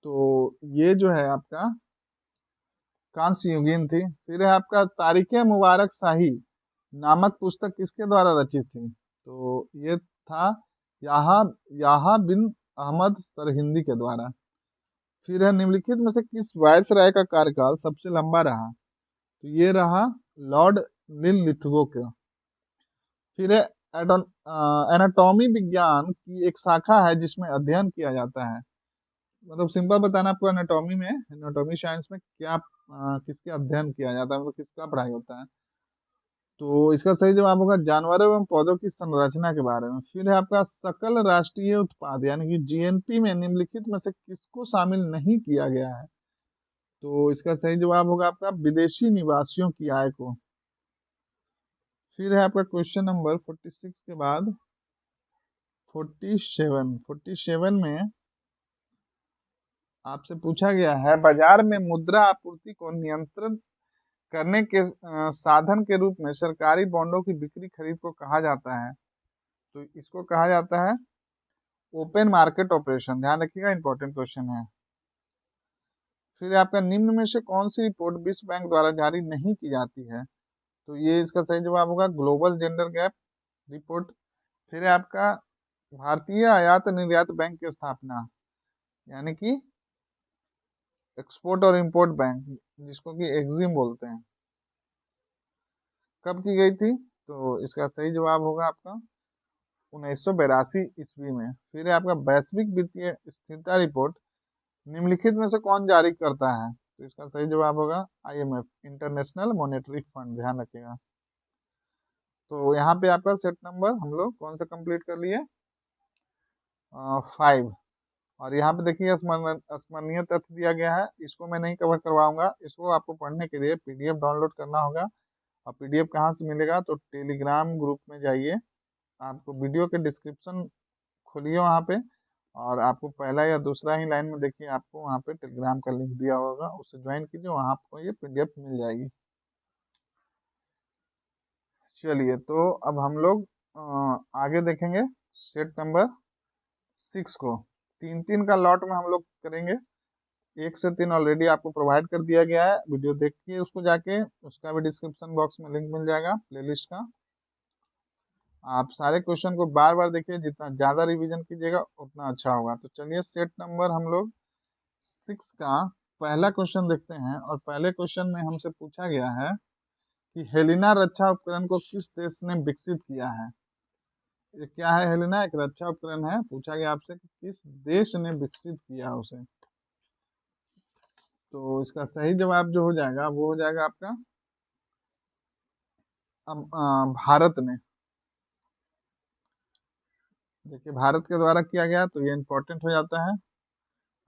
तो ये जो है आपका कांस्य युगीन थी। फिर है आपका, तारीख मुबारक शाही नामक पुस्तक किसके द्वारा रचित थी? तो ये था याहा याहा बिन अहमद सरहिंदी के द्वारा। फिर है, निम्नलिखित में से किस वायसराय का कार्यकाल सबसे लंबा रहा? तो ये रहा लॉर्ड लिनलिथगो का। फिर है, एनाटॉमी विज्ञान की एक शाखा है जिसमें अध्ययन किया जाता है। मतलब सिंपल बताना आपको, एनाटॉमी में, एनाटॉमी साइंस में क्या किसके अध्ययन किया जाता है, मतलब किसका पढ़ाई होता है? तो इसका सही जवाब होगा जानवरों एवं पौधों की संरचना के बारे में। फिर है आपका, सकल राष्ट्रीय उत्पाद यानी कि जीएनपी में निम्नलिखित में से किसको शामिल नहीं किया गया है? तो इसका सही जवाब होगा आपका विदेशी निवासियों की आय को। फिर है आपका क्वेश्चन नंबर 46 के बाद 47 में आपसे पूछा गया है, बाजार में मुद्रा आपूर्ति को नियंत्रित करने के साधन के रूप में सरकारी बॉन्डों की बिक्री खरीद को कहा जाता है। तो इसको कहा जाता है ओपन मार्केट ऑपरेशन, ध्यान रखिएगा, इंपॉर्टेंट क्वेश्चन है। फिर आपका निम्न में से कौन सी रिपोर्ट विश्व बैंक द्वारा जारी नहीं की जाती है? तो ये इसका सही जवाब होगा ग्लोबल जेंडर गैप रिपोर्ट। फिर है आपका भारतीय आयात निर्यात बैंक की स्थापना, यानी कि एक्सपोर्ट और इंपोर्ट बैंक, जिसको कि एक्जिम बोलते हैं, कब की गई थी? तो इसका सही जवाब होगा आपका 1982 ईस्वी में। फिर है आपका वैश्विक वित्तीय स्थिरता रिपोर्ट निम्नलिखित में से कौन जारी करता है? तो इसका सही जवाब होगा IMF, इंटरनेशनल मॉनेटरी फंड, ध्यान रखिएगा। तो यहाँ पे आपका सेट नंबर हम लोग कौन सा कंप्लीट कर लिए? 5। और यहाँ पे देखिए स्मरणीय तथ्य दिया गया है, इसको मैं नहीं कवर करवाऊंगा, इसको आपको पढ़ने के लिए PDF डाउनलोड करना होगा। और PDF कहाँ से मिलेगा? तो टेलीग्राम ग्रुप में जाइए, आपको वीडियो के डिस्क्रिप्शन खोलिए वहाँ पे, और आपको पहला या दूसरा ही लाइन में देखिए आपको वहाँ पे टेलीग्राम का लिंक दिया होगा, उससे ज्वाइन कीजिए, वहाँ आपको ये PDF मिल जाएगी। चलिए, तो अब हम लोग आगे देखेंगे सेट नंबर 6 को। 3-3 का लॉट में हम लोग करेंगे, 1 से 3 ऑलरेडी आपको प्रोवाइड कर दिया गया है, वीडियो देखिए उसको जाके, उसका भी डिस्क्रिप्शन बॉक्स में लिंक मिल जाएगा प्लेलिस्ट का। आप सारे क्वेश्चन को बार बार देखिए, जितना ज़्यादा रिवीजन कीजिएगा उतना अच्छा होगा। तो चलिए सेट नंबर हम लोग 6 का पहला क्वेश्चन देखते हैं। और पहले क्वेश्चन में हमसे पूछा गया है कि हेलिना रक्षा उपकरण को किस देश ने विकसित किया है? ये क्या है? हेलिना एक रक्षा उपकरण है, पूछा गया आपसे कि किस देश ने विकसित किया उसे। तो इसका सही जवाब जो हो जाएगा वो हो जाएगा आपका भारत ने। देखिए, भारत के द्वारा किया गया, तो ये इंपॉर्टेंट हो जाता है।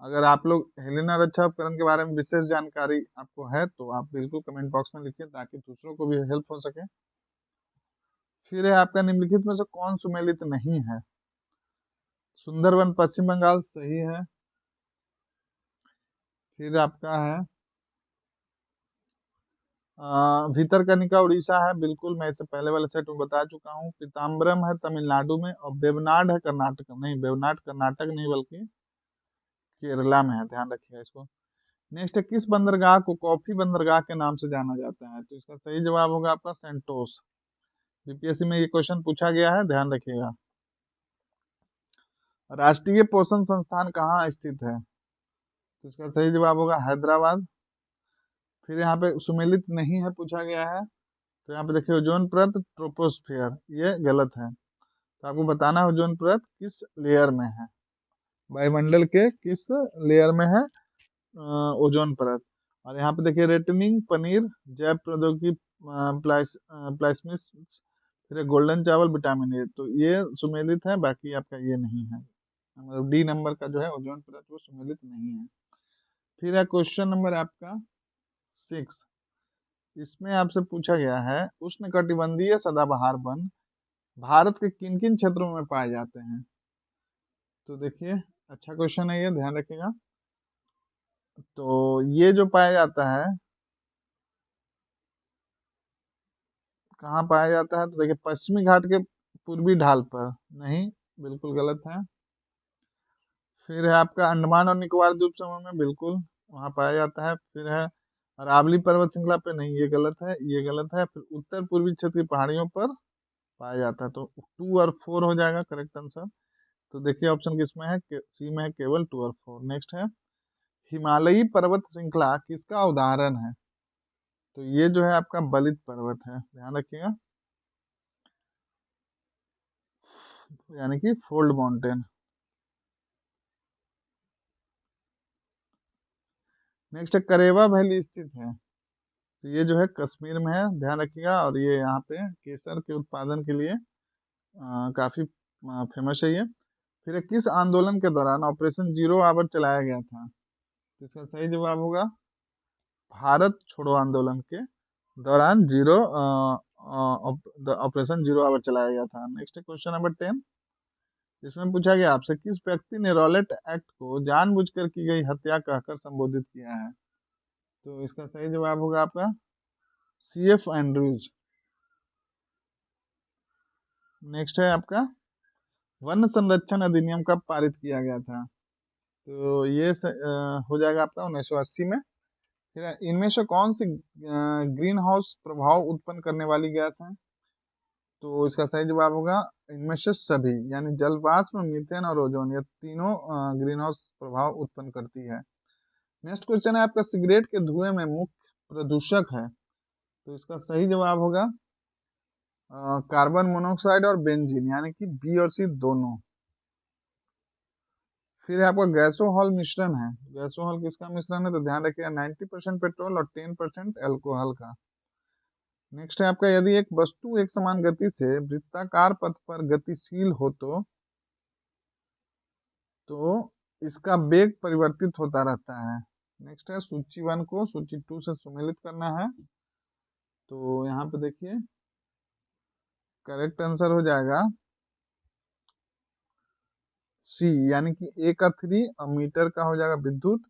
अगर आप लोग हेलिना रक्षा उपकरण के बारे में विशेष जानकारी आपको है तो आप बिल्कुल कमेंट बॉक्स में लिखिए, ताकि दूसरों को भी हेल्प हो सके। फिर है आपका निम्नलिखित में से कौन सुमेलित नहीं है? सुंदरवन पश्चिम बंगाल सही है। फिर आपका है भीतरकनिका उड़ीसा है, बिल्कुल, मैं इससे पहले वाले सेट में बता चुका हूँ। पीताम्बरम है तमिलनाडु में, और वेवनाड है कर्नाटक, नहीं वेवनाड कर्नाटक नहीं बल्कि केरला में है, ध्यान रखिएगा इसको। नेक्स्ट है किस बंदरगाह को कॉफी बंदरगाह के नाम से जाना जाता है? तो इसका सही जवाब होगा आपका सेंटोस। BPSC में ये क्वेश्चन पूछा गया है, ध्यान रखिएगा। राष्ट्रीय पोषण संस्थान कहाँ स्थित है? तो इसका सही जवाब होगा हैदराबाद। फिर यहाँ पे सुमेलित नहीं है पूछा गया है, तो यहाँ पे देखिए ओजोन परत ट्रोपोस्फियर, ये गलत है। तो आपको बताना है ओजोन परत किस लेयर में है, वायुमंडल के किस लेयर में है ओजोन परत। और यहाँ पे देखिए रेटनिंग पनीर, जैव प्रौद्योगिकी, प्लास्मिस, फिर गोल्डन चावल, विटामिन ए, तो ये सुमेलित है, बाकी आपका ये नहीं है, मतलब D नंबर का जो है ओजोन परत वो सुमेलित नहीं है। फिर है क्वेश्चन नंबर आपका 6, इसमें आपसे पूछा गया है उष्णकटिबंधीय सदाबहार वन भारत के किन किन क्षेत्रों में पाए जाते हैं? तो देखिए, अच्छा क्वेश्चन है ये, ध्यान रखिएगा। तो ये जो पाया जाता है, कहाँ पाया जाता है? तो देखिए पश्चिमी घाट के पूर्वी ढाल पर, नहीं, बिल्कुल गलत है। फिर है आपका अंडमान और निकोबार द्वीप समूह में, बिल्कुल वहाँ पाया जाता है। फिर है अरावली पर्वत श्रृंखला पे, नहीं, ये गलत है, ये गलत है। फिर उत्तर पूर्वी क्षेत्र की पहाड़ियों पर पाया जाता है, तो 2 और 4 हो जाएगा करेक्ट आंसर। तो देखिए ऑप्शन किसमें है? सी में है, केवल 2 और 4। नेक्स्ट है हिमालयी पर्वत श्रृंखला किसका उदाहरण है? तो ये जो है आपका बलित पर्वत है, ध्यान रखिएगा, यानी कि फोल्ड माउंटेन। नेक्स्ट है करेवा वैली स्थित है, तो ये जो है कश्मीर में है, ध्यान रखिएगा। और ये यहाँ पे केसर के उत्पादन के लिए काफी फेमस है ये। फिर किस आंदोलन के दौरान ऑपरेशन जीरो आवर चलाया गया था? तो इसका सही जवाब होगा भारत छोड़ो आंदोलन के दौरान ऑपरेशन जीरो आवर चलाया गया था। नेक्स्ट क्वेश्चन नंबर 10, इसमें पूछा गया आपसे किस व्यक्ति ने रॉलेट एक्ट को जानबूझकर की गई हत्या कहकर संबोधित किया है? तो इसका सही जवाब होगा आपका CF एंड्रूज। नेक्स्ट है आपका वन संरक्षण अधिनियम कब पारित किया गया था? तो ये हो जाएगा आपका 1980 में। फिर इनमें से कौन सी ग्रीन हाउस प्रभाव उत्पन्न करने वाली गैस है? तो इसका सही जवाब होगा इनमें से सभी, यानी जल वाष्प, मीथेन और ओजोन, ये तीनों ग्रीन हाउस प्रभाव उत्पन्न करती है। नेक्स्ट क्वेश्चन है आपका, सिगरेट के धुएं में मुख्य प्रदूषक है? तो इसका सही जवाब होगा कार्बन मोनोऑक्साइड और बेंजीन, यानी कि बी और सी दोनों। फिर आपका गैसोहॉल मिश्रण है। गैसोहॉल किसका मिश्रण है? तो ध्यान रखिएगा 90% पेट्रोल और 10% अल्कोहल का। नेक्स्ट है आपका, यदि एक वस्तु एक समान गति से वृत्ताकार पथ पर गतिशील हो तो इसका वेग परिवर्तित होता रहता है। नेक्स्ट है, सूची 1 को सूची 2 से सुमेलित करना है। तो यहाँ पे देखिए करेक्ट आंसर हो जाएगा सी, यानी कि ए का 3 और मीटर का हो जाएगा विद्युत,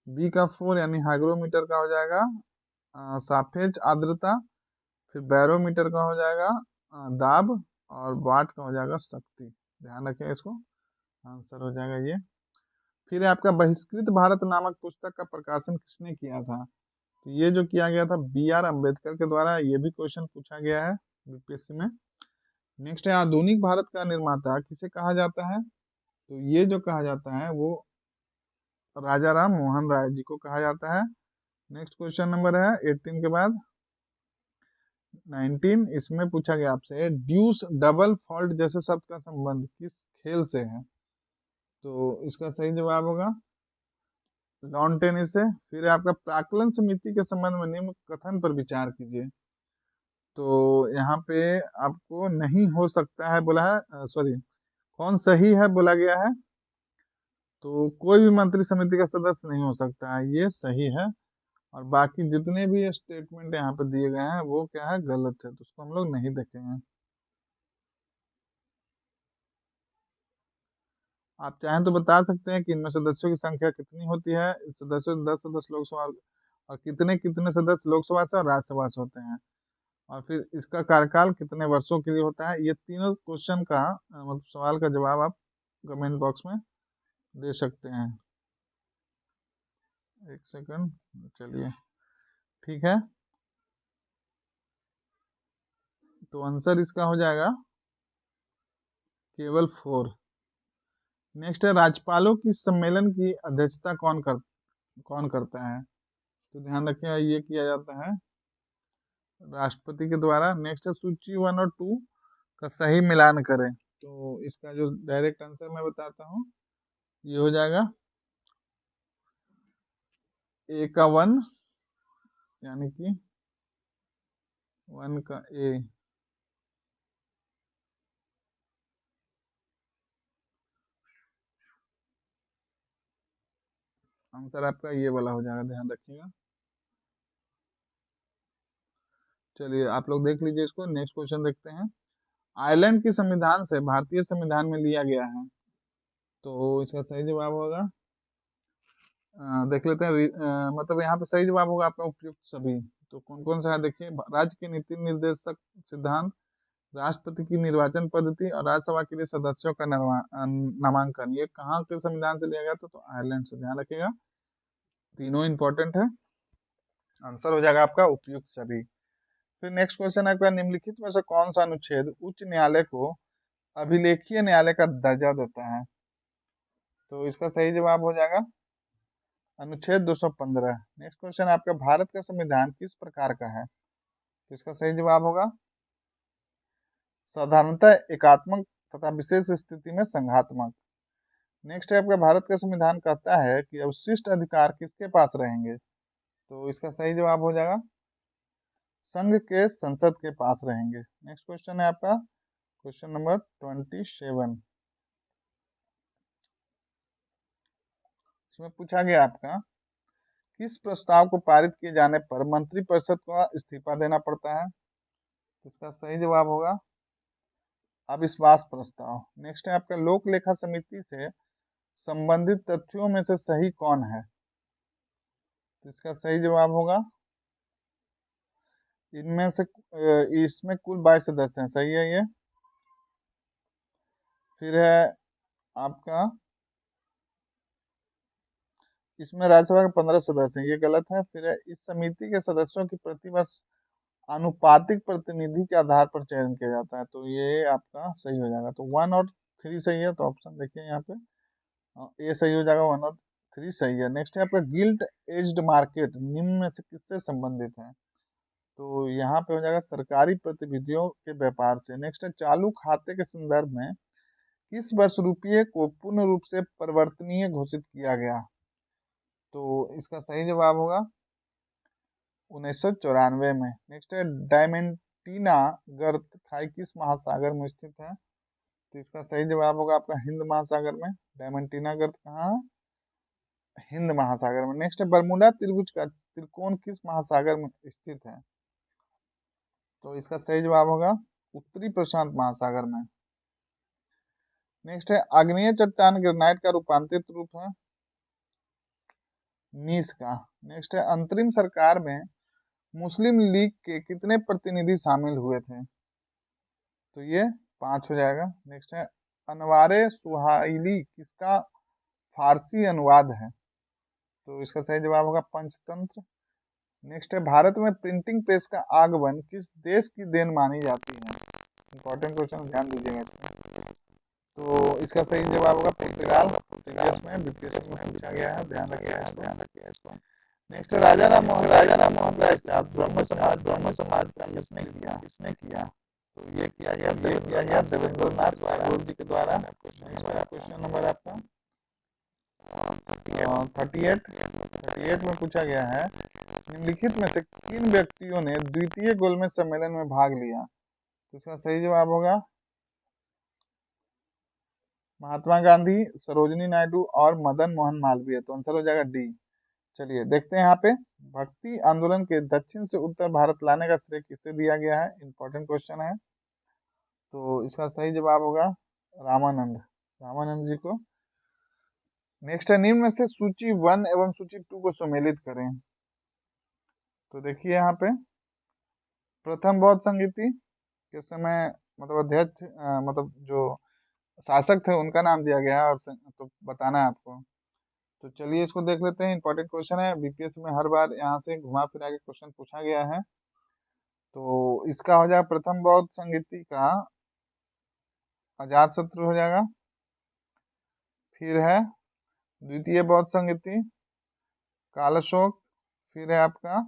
बी का 4 यानी हाइग्रोमीटर का हो जाएगा सापेक्ष आर्द्रता, फिर बैरोमीटर का हो जाएगा दाब, और वाट का हो जाएगा शक्ति। ध्यान रखें इसको, आंसर हो जाएगा ये। फिर आपका बहिष्कृत भारत नामक पुस्तक का प्रकाशन किसने किया था? तो ये जो किया गया था बी आर अम्बेडकर के द्वारा। ये भी क्वेश्चन पूछा गया है बीपीएससी में। नेक्स्ट है, आधुनिक भारत का निर्माता किसे कहा जाता है? तो ये जो कहा जाता है वो राजा राम मोहन राय जी को कहा जाता है। नेक्स्ट क्वेश्चन नंबर है 18 के बाद 19, इसमें पूछा गया आपसे, ड्यूस डबल फॉल्ट जैसे शब्द का संबंध किस खेल से है? तो इसका सही जवाब होगा लॉन टेनिस से। फिर आपका प्राक्कलन समिति के संबंध में निम्न कथन पर विचार कीजिए। तो यहाँ पे आपको नहीं हो सकता है बोला है, सॉरी, कौन सही है बोला गया है। तो कोई भी मंत्री समिति का सदस्य नहीं हो सकता है, ये सही है। और बाकी जितने भी स्टेटमेंट यहाँ पे दिए गए हैं वो क्या है, गलत है, तो उसको हम लोग नहीं देखेंगे। आप चाहें तो बता सकते हैं कि इनमें सदस्यों की संख्या कितनी होती है। सदस्यों 10 सदस्य लोकसभा और कितने कितने सदस्य लोकसभा से और राज्यसभा से होते हैं, और फिर इसका कार्यकाल कितने वर्षों के लिए होता है। ये तीनों क्वेश्चन का मतलब सवाल का जवाब आप कमेंट बॉक्स में दे सकते हैं। एक सेकंड, चलिए ठीक है। तो आंसर इसका हो जाएगा केवल 4। नेक्स्ट है, राज्यपालों की सम्मेलन की अध्यक्षता कौन करता है? तो ध्यान रखिए ये किया जाता है राष्ट्रपति के द्वारा। नेक्स्ट है, सूची 1 और 2 का सही मिलान करें। तो इसका जो डायरेक्ट आंसर मैं बताता हूँ, ये हो जाएगा ए का 1, यानी कि 1 का ए। आंसर आपका ये वाला हो जाएगा, ध्यान रखिएगा। चलिए आप लोग देख लीजिए इसको। नेक्स्ट क्वेश्चन देखते हैं, आयरलैंड की संविधान से भारतीय संविधान में लिया गया है। तो इसका सही जवाब होगा देख लेते हैं मतलब यहाँ पे सही जवाब होगा आपका उपयुक्त सभी। तो कौन कौन सा है देखिए, राज्य के नीति निर्देशक सिद्धांत, राष्ट्रपति की निर्वाचन पद्धति और राज्यसभा के लिए सदस्यों का नामांकन, ये कहाँ के संविधान से लिया गया था? तो आयरलैंड से। ध्यान रखिएगा तीनों इंपॉर्टेंट है। आंसर हो जाएगा आपका उपयुक्त सभी। फिर नेक्स्ट क्वेश्चन है आपका, निम्नलिखित में से कौन सा अनुच्छेद उच्च न्यायालय को अभिलेखीय न्यायालय का दर्जा देता है? तो इसका सही जवाब हो जाएगा अनुच्छेद 215। नेक्स्ट क्वेश्चन आपका, भारत का संविधान किस प्रकार का है? तो इसका सही जवाब होगा साधारणतः एकात्मक तथा विशेष स्थिति में संघात्मक। नेक्स्ट है आपका, भारत का संविधान कहता है कि अवशिष्ट अधिकार किसके पास रहेंगे? तो इसका सही जवाब हो जाएगा संघ के संसद के पास रहेंगे। नेक्स्ट क्वेश्चन है आपका क्वेश्चन नंबर 27। इसमें पूछा गया आपका, किस प्रस्ताव को पारित किए जाने पर मंत्रिपरिषद को इस्तीफा देना पड़ता है? इसका सही जवाब होगा अविश्वास प्रस्ताव। नेक्स्ट है आपका, लोक लेखा समिति से संबंधित तथ्यों में से सही कौन है? तो इसका सही जवाब होगा इसमें कुल 22 सदस्य हैं, सही है ये। फिर है आपका, इसमें राज्यसभा के 15 सदस्य हैं, ये गलत है। फिर है, इस समिति के सदस्यों की प्रतिवर्ष आनुपातिक प्रतिनिधि के आधार पर चयन किया जाता है, तो ये आपका सही हो जाएगा। तो 1 और 3 सही है, तो ऑप्शन देखिए यहाँ पे ए सही हो जाएगा, 1 और 3 सही है। नेक्स्ट है आपका गिल्ट एज्ड मार्केट निम्न में से किससे संबंधित है, तो यहाँ पे हो जाएगा सरकारी प्रतिनिधियों के व्यापार से। नेक्स्ट है चालू खाते के संदर्भ में किस वर्ष रुपये को पूर्ण रूप से परिवर्तनीय घोषित किया गया, तो इसका सही जवाब होगा 1994 में। नेक्स्ट है डायमेंटीना गर्त खाई किस महासागर में स्थित है, तो इसका सही जवाब होगा आपका हिंद महासागर में। डायमेंटीना गर्त कहाँ है, हिंद महासागर में। नेक्स्ट है बरमुडा त्रिभुज का त्रिकोण किस महासागर में स्थित है, तो इसका सही जवाब होगा उत्तरी प्रशांत महासागर में। नेक्स्ट है आग्नेय चट्टान ग्रेनाइट का रूपांतरित रूप है नीस का। नेक्स्ट है अंतरिम सरकार में मुस्लिम लीग के कितने प्रतिनिधि शामिल हुए थे, तो ये 5 हो जाएगा। नेक्स्ट है अनवारे सुहाइली किसका फारसी अनुवाद है, तो इसका सही जवाब होगा पंचतंत्र। नेक्स्ट है भारत में प्रिंटिंग प्रेस का आगमन किस देश की देन मानी जाती है, इंपॉर्टेंट क्वेश्चन, ध्यान दीजिएगा इसमें। तो इसका सही जवाब होगा पुर्तगाल। प्रीवियस में बीपीएससी में पूछा गया है, ध्यान रखिएगा इसको। नेक्स्ट राजा राम मोहन राय ब्रह्म समाज का किसने किया, तो ये किया गया देवेंद्र नाथ टैगोर जी के द्वारा। क्वेश्चन नंबर आपका 38 में पूछा गया है निम्नलिखित में से किन व्यक्तियों ने द्वितीय गोलमेज सम्मेलन में भाग लिया, तो इसका सही जवाब होगा महात्मा गांधी, सरोजिनी नायडू और मदन मोहन मालवीय, तो आंसर हो जाएगा डी। चलिए देखते हैं यहाँ पे भक्ति आंदोलन के दक्षिण से उत्तर भारत लाने का श्रेय किसे दिया गया है, इंपॉर्टेंट क्वेश्चन है। तो इसका सही जवाब होगा रामानंद जी को। नेक्स्ट है निम्न में से सूची 1 एवं सूची 2 को सम्मिलित करें, तो देखिए यहाँ पे प्रथम बौद्ध संगीति के समय मतलब अध्यक्ष मतलब जो शासक थे उनका नाम दिया गया है, और तो बताना है आपको। तो चलिए इसको देख लेते हैं, इंपॉर्टेंट क्वेश्चन है, बीपीएससी में हर बार यहाँ से घुमा फिरा के क्वेश्चन पूछा गया है। तो इसका हो जाएगा प्रथम बौद्ध संगीति का अजात शत्रु हो जाएगा। फिर है द्वितीय बौद्ध संगीति काल अशोक। फिर है आपका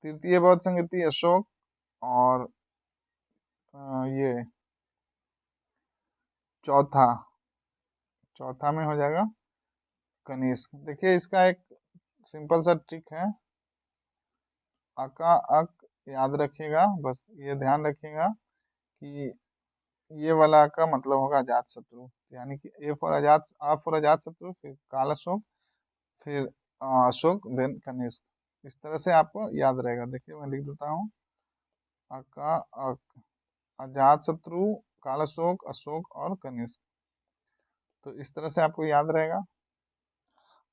तृतीय बौद्ध संगीति अशोक। और ये चौथा में हो जाएगा कनिष्क। देखिए इसका एक सिंपल सा ट्रिक है, अका अक याद रखिएगा, बस ये ध्यान रखिएगा कि ये वाला का मतलब होगा अजात शत्रु, यानी कि ए फॉर अजात शत्रु, फिर काल अशोक, फिर अशोक, देन कनिष्क। इस तरह से आपको याद रहेगा। देखिए मैं लिख देता हूँ अका अक अजात शत्रु, काल अशोक, अशोक और कनिष्क, तो इस तरह से आपको याद रहेगा।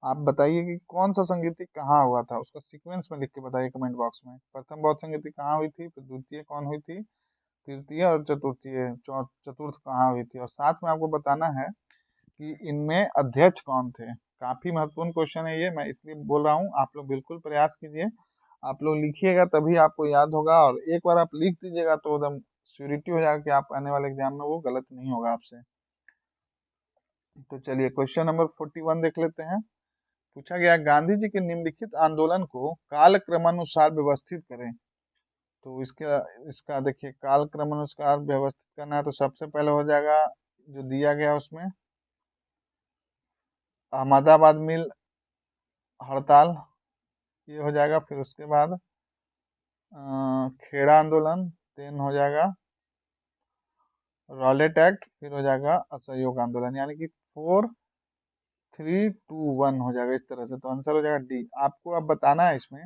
आप बताइए कि कौन सा संगीति कहाँ हुआ था, उसका सीक्वेंस में लिख के बताइए कमेंट बॉक्स में। प्रथम बौद्ध संगीति कहाँ हुई थी, फिर द्वितीय कौन हुई थी, तृतीय और चतुर्थ कहाँ हुई थी, और साथ में आपको बताना है कि इनमें अध्यक्ष कौन थे। काफी महत्वपूर्ण क्वेश्चन है ये, मैं इसलिए बोल रहा हूँ, आप लोग बिल्कुल प्रयास कीजिए, आप लोग लिखिएगा तभी आपको याद होगा, और एक बार आप लिख दीजिएगा तो एकदम श्योरिटी हो जाएगा कि आप आने वाले एग्जाम में वो गलत नहीं होगा आपसे। तो चलिए क्वेश्चन नंबर 41 देख लेते हैं। पूछा गया गांधी जी के निम्नलिखित आंदोलन को काल क्रमानुसार व्यवस्थित करें, तो इसका देखिए काल क्रमानुसार व्यवस्थित करना है, तो सबसे पहले हो जाएगा जो दिया गया उसमें अहमदाबाद मिल हड़ताल, ये हो जाएगा। फिर उसके बाद खेड़ा आंदोलन, देन हो जाएगा रॉलेट एक्ट, फिर हो जाएगा असहयोग आंदोलन, यानी कि 4-3-2-1 हो जाएगा इस तरह से, तो आंसर हो जाएगा डी। आपको अब बताना है इसमें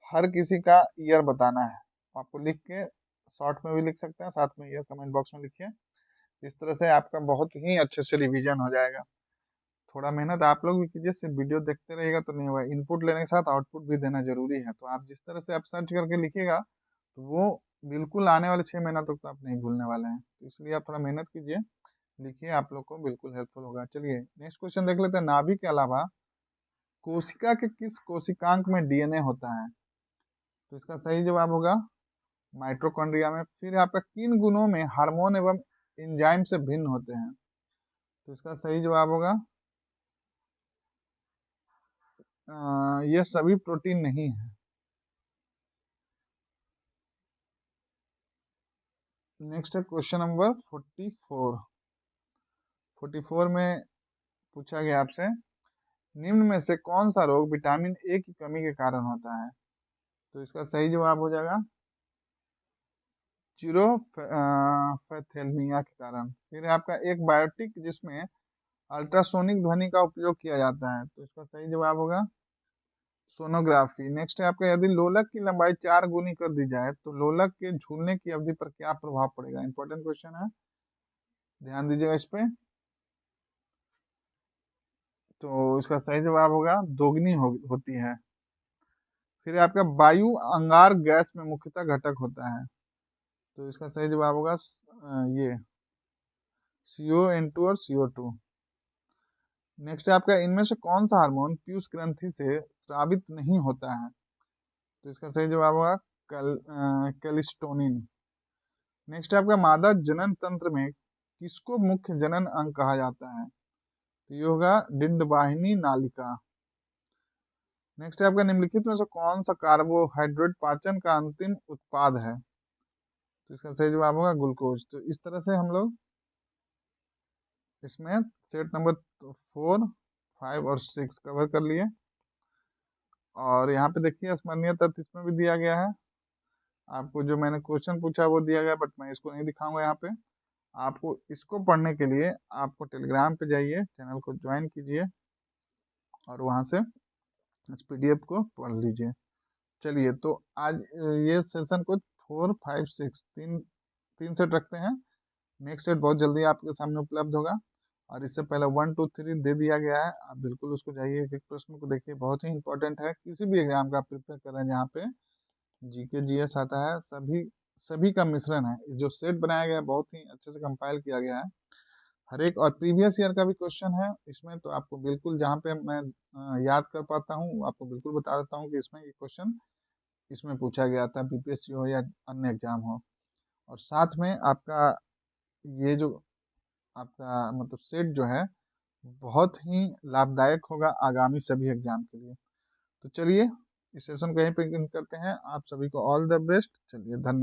हर किसी का ईयर बताना है, आपको लिख के शॉर्ट में भी लिख सकते हैं, साथ में ईयर कमेंट बॉक्स में लिखिए। इस तरह से आपका बहुत ही अच्छे से रिवीजन हो जाएगा। थोड़ा मेहनत आप लोग भी कीजिए, सिर्फ वीडियो देखते रहिएगा तो नहीं होगा, इनपुट लेने के साथ आउटपुट भी देना जरूरी है। तो आप जिस तरह से आप सर्च करके लिखिएगा तो वो बिल्कुल आने वाले 6 महीना तक तो आप नहीं भूलने वाले हैं, तो इसलिए आप थोड़ा मेहनत कीजिए। लिखिए, आप लोग को बिल्कुल हेल्पफुल होगा। चलिए नेक्स्ट क्वेश्चन देख लेते हैं। नाभि के अलावा कोशिका के किस कोशिकांग में डीएनए होता है? तो इसका सही जवाब होगा माइटोकॉन्ड्रिया में। फिर आपका किन गुणों में हार्मोन एवं एंजाइम से भिन्न होते हैं? तो इसका सही जवाब होगा ये सभी प्रोटीन नहीं है। नेक्स्ट है क्वेश्चन नंबर 44। 44 में पूछा गया आपसे, निम्न में से कौन सा रोग विटामिन ए की कमी के कारण होता है? तो इसका सही जवाब हो जाएगा चिरोफैथेलमिया के कारण। फिर है आपका एक बायोटिक जिसमें अल्ट्रासोनिक ध्वनि का उपयोग किया जाता है। तो इसका सही जवाब होगा सोनोग्राफी। नेक्स्ट है आपका, यदि लोलक की लंबाई 4 गुनी कर दी जाए तो लोलक के झूलने की अवधि पर क्या प्रभाव पड़ेगा? इंपॉर्टेंट क्वेश्चन है, ध्यान दीजिएगा इस पे। तो इसका सही जवाब होगा दोगुनी होती है। फिर आपका वायु अंगार गैस में मुख्यतः घटक होता है। तो इसका सही जवाब होगा ये CO N2 और CO2। नेक्स्ट है आपका, इनमें से कौन सा हार्मोन पीयूष ग्रंथि से स्रावित नहीं होता है? तो इसका सही जवाब होगा कैलिस्टोनिन। नेक्स्ट है आपका, मादा जनन तंत्र में किसको मुख्य जनन अंग कहा जाता है? तो ये होगा डिंडवाहिनी नालिका। नेक्स्ट है आपका, निम्नलिखित में से कौन सा कार्बोहाइड्रेट पाचन का अंतिम उत्पाद है? तो इसका सही जवाब होगा ग्लूकोज। तो इस तरह से हम लोग इसमें सेट नंबर 4, 5 और 6 कवर कर लिए। और यहाँ पे देखिए स्मरणीय तथ्य इसमें भी दिया गया है। आपको जो मैंने क्वेश्चन पूछा वो दिया गया, बट मैं इसको नहीं दिखाऊंगा यहाँ पे। आपको इसको पढ़ने के लिए आपको टेलीग्राम पे जाइए, चैनल को ज्वाइन कीजिए और वहां से इस PDF को पढ़ लीजिए। चलिए तो आज ये सेशन को 4, 5, 6 तीन सेट रखते हैं। नेक्स्ट सेट बहुत जल्दी आपके सामने उपलब्ध होगा। और इससे पहले 1, 2, 3 दे दिया गया है, आप बिल्कुल उसको जाइए, एक एक प्रश्न को देखिए, बहुत ही इंपॉर्टेंट है। किसी भी एग्जाम का आप प्रिपेयर कर रहे हैं जहाँ पे GK GS आता है, सभी सभी का मिश्रण है। जो सेट बनाया गया है बहुत ही अच्छे से कंपाइल किया गया है हर एक। और प्रीवियस ईयर का भी क्वेश्चन है इसमें, तो आपको बिल्कुल जहाँ पे मैं याद कर पाता हूँ आपको बिल्कुल बता देता हूँ कि इसमें ये क्वेश्चन इसमें पूछा गया था, BPSC हो या अन्य एग्जाम हो। और साथ में आपका ये जो आपका मतलब सेट जो है बहुत ही लाभदायक होगा आगामी सभी एग्जाम के लिए। तो चलिए इस सेशन को यहीं पे करते हैं। आप सभी को ऑल द बेस्ट। चलिए धन्यवाद।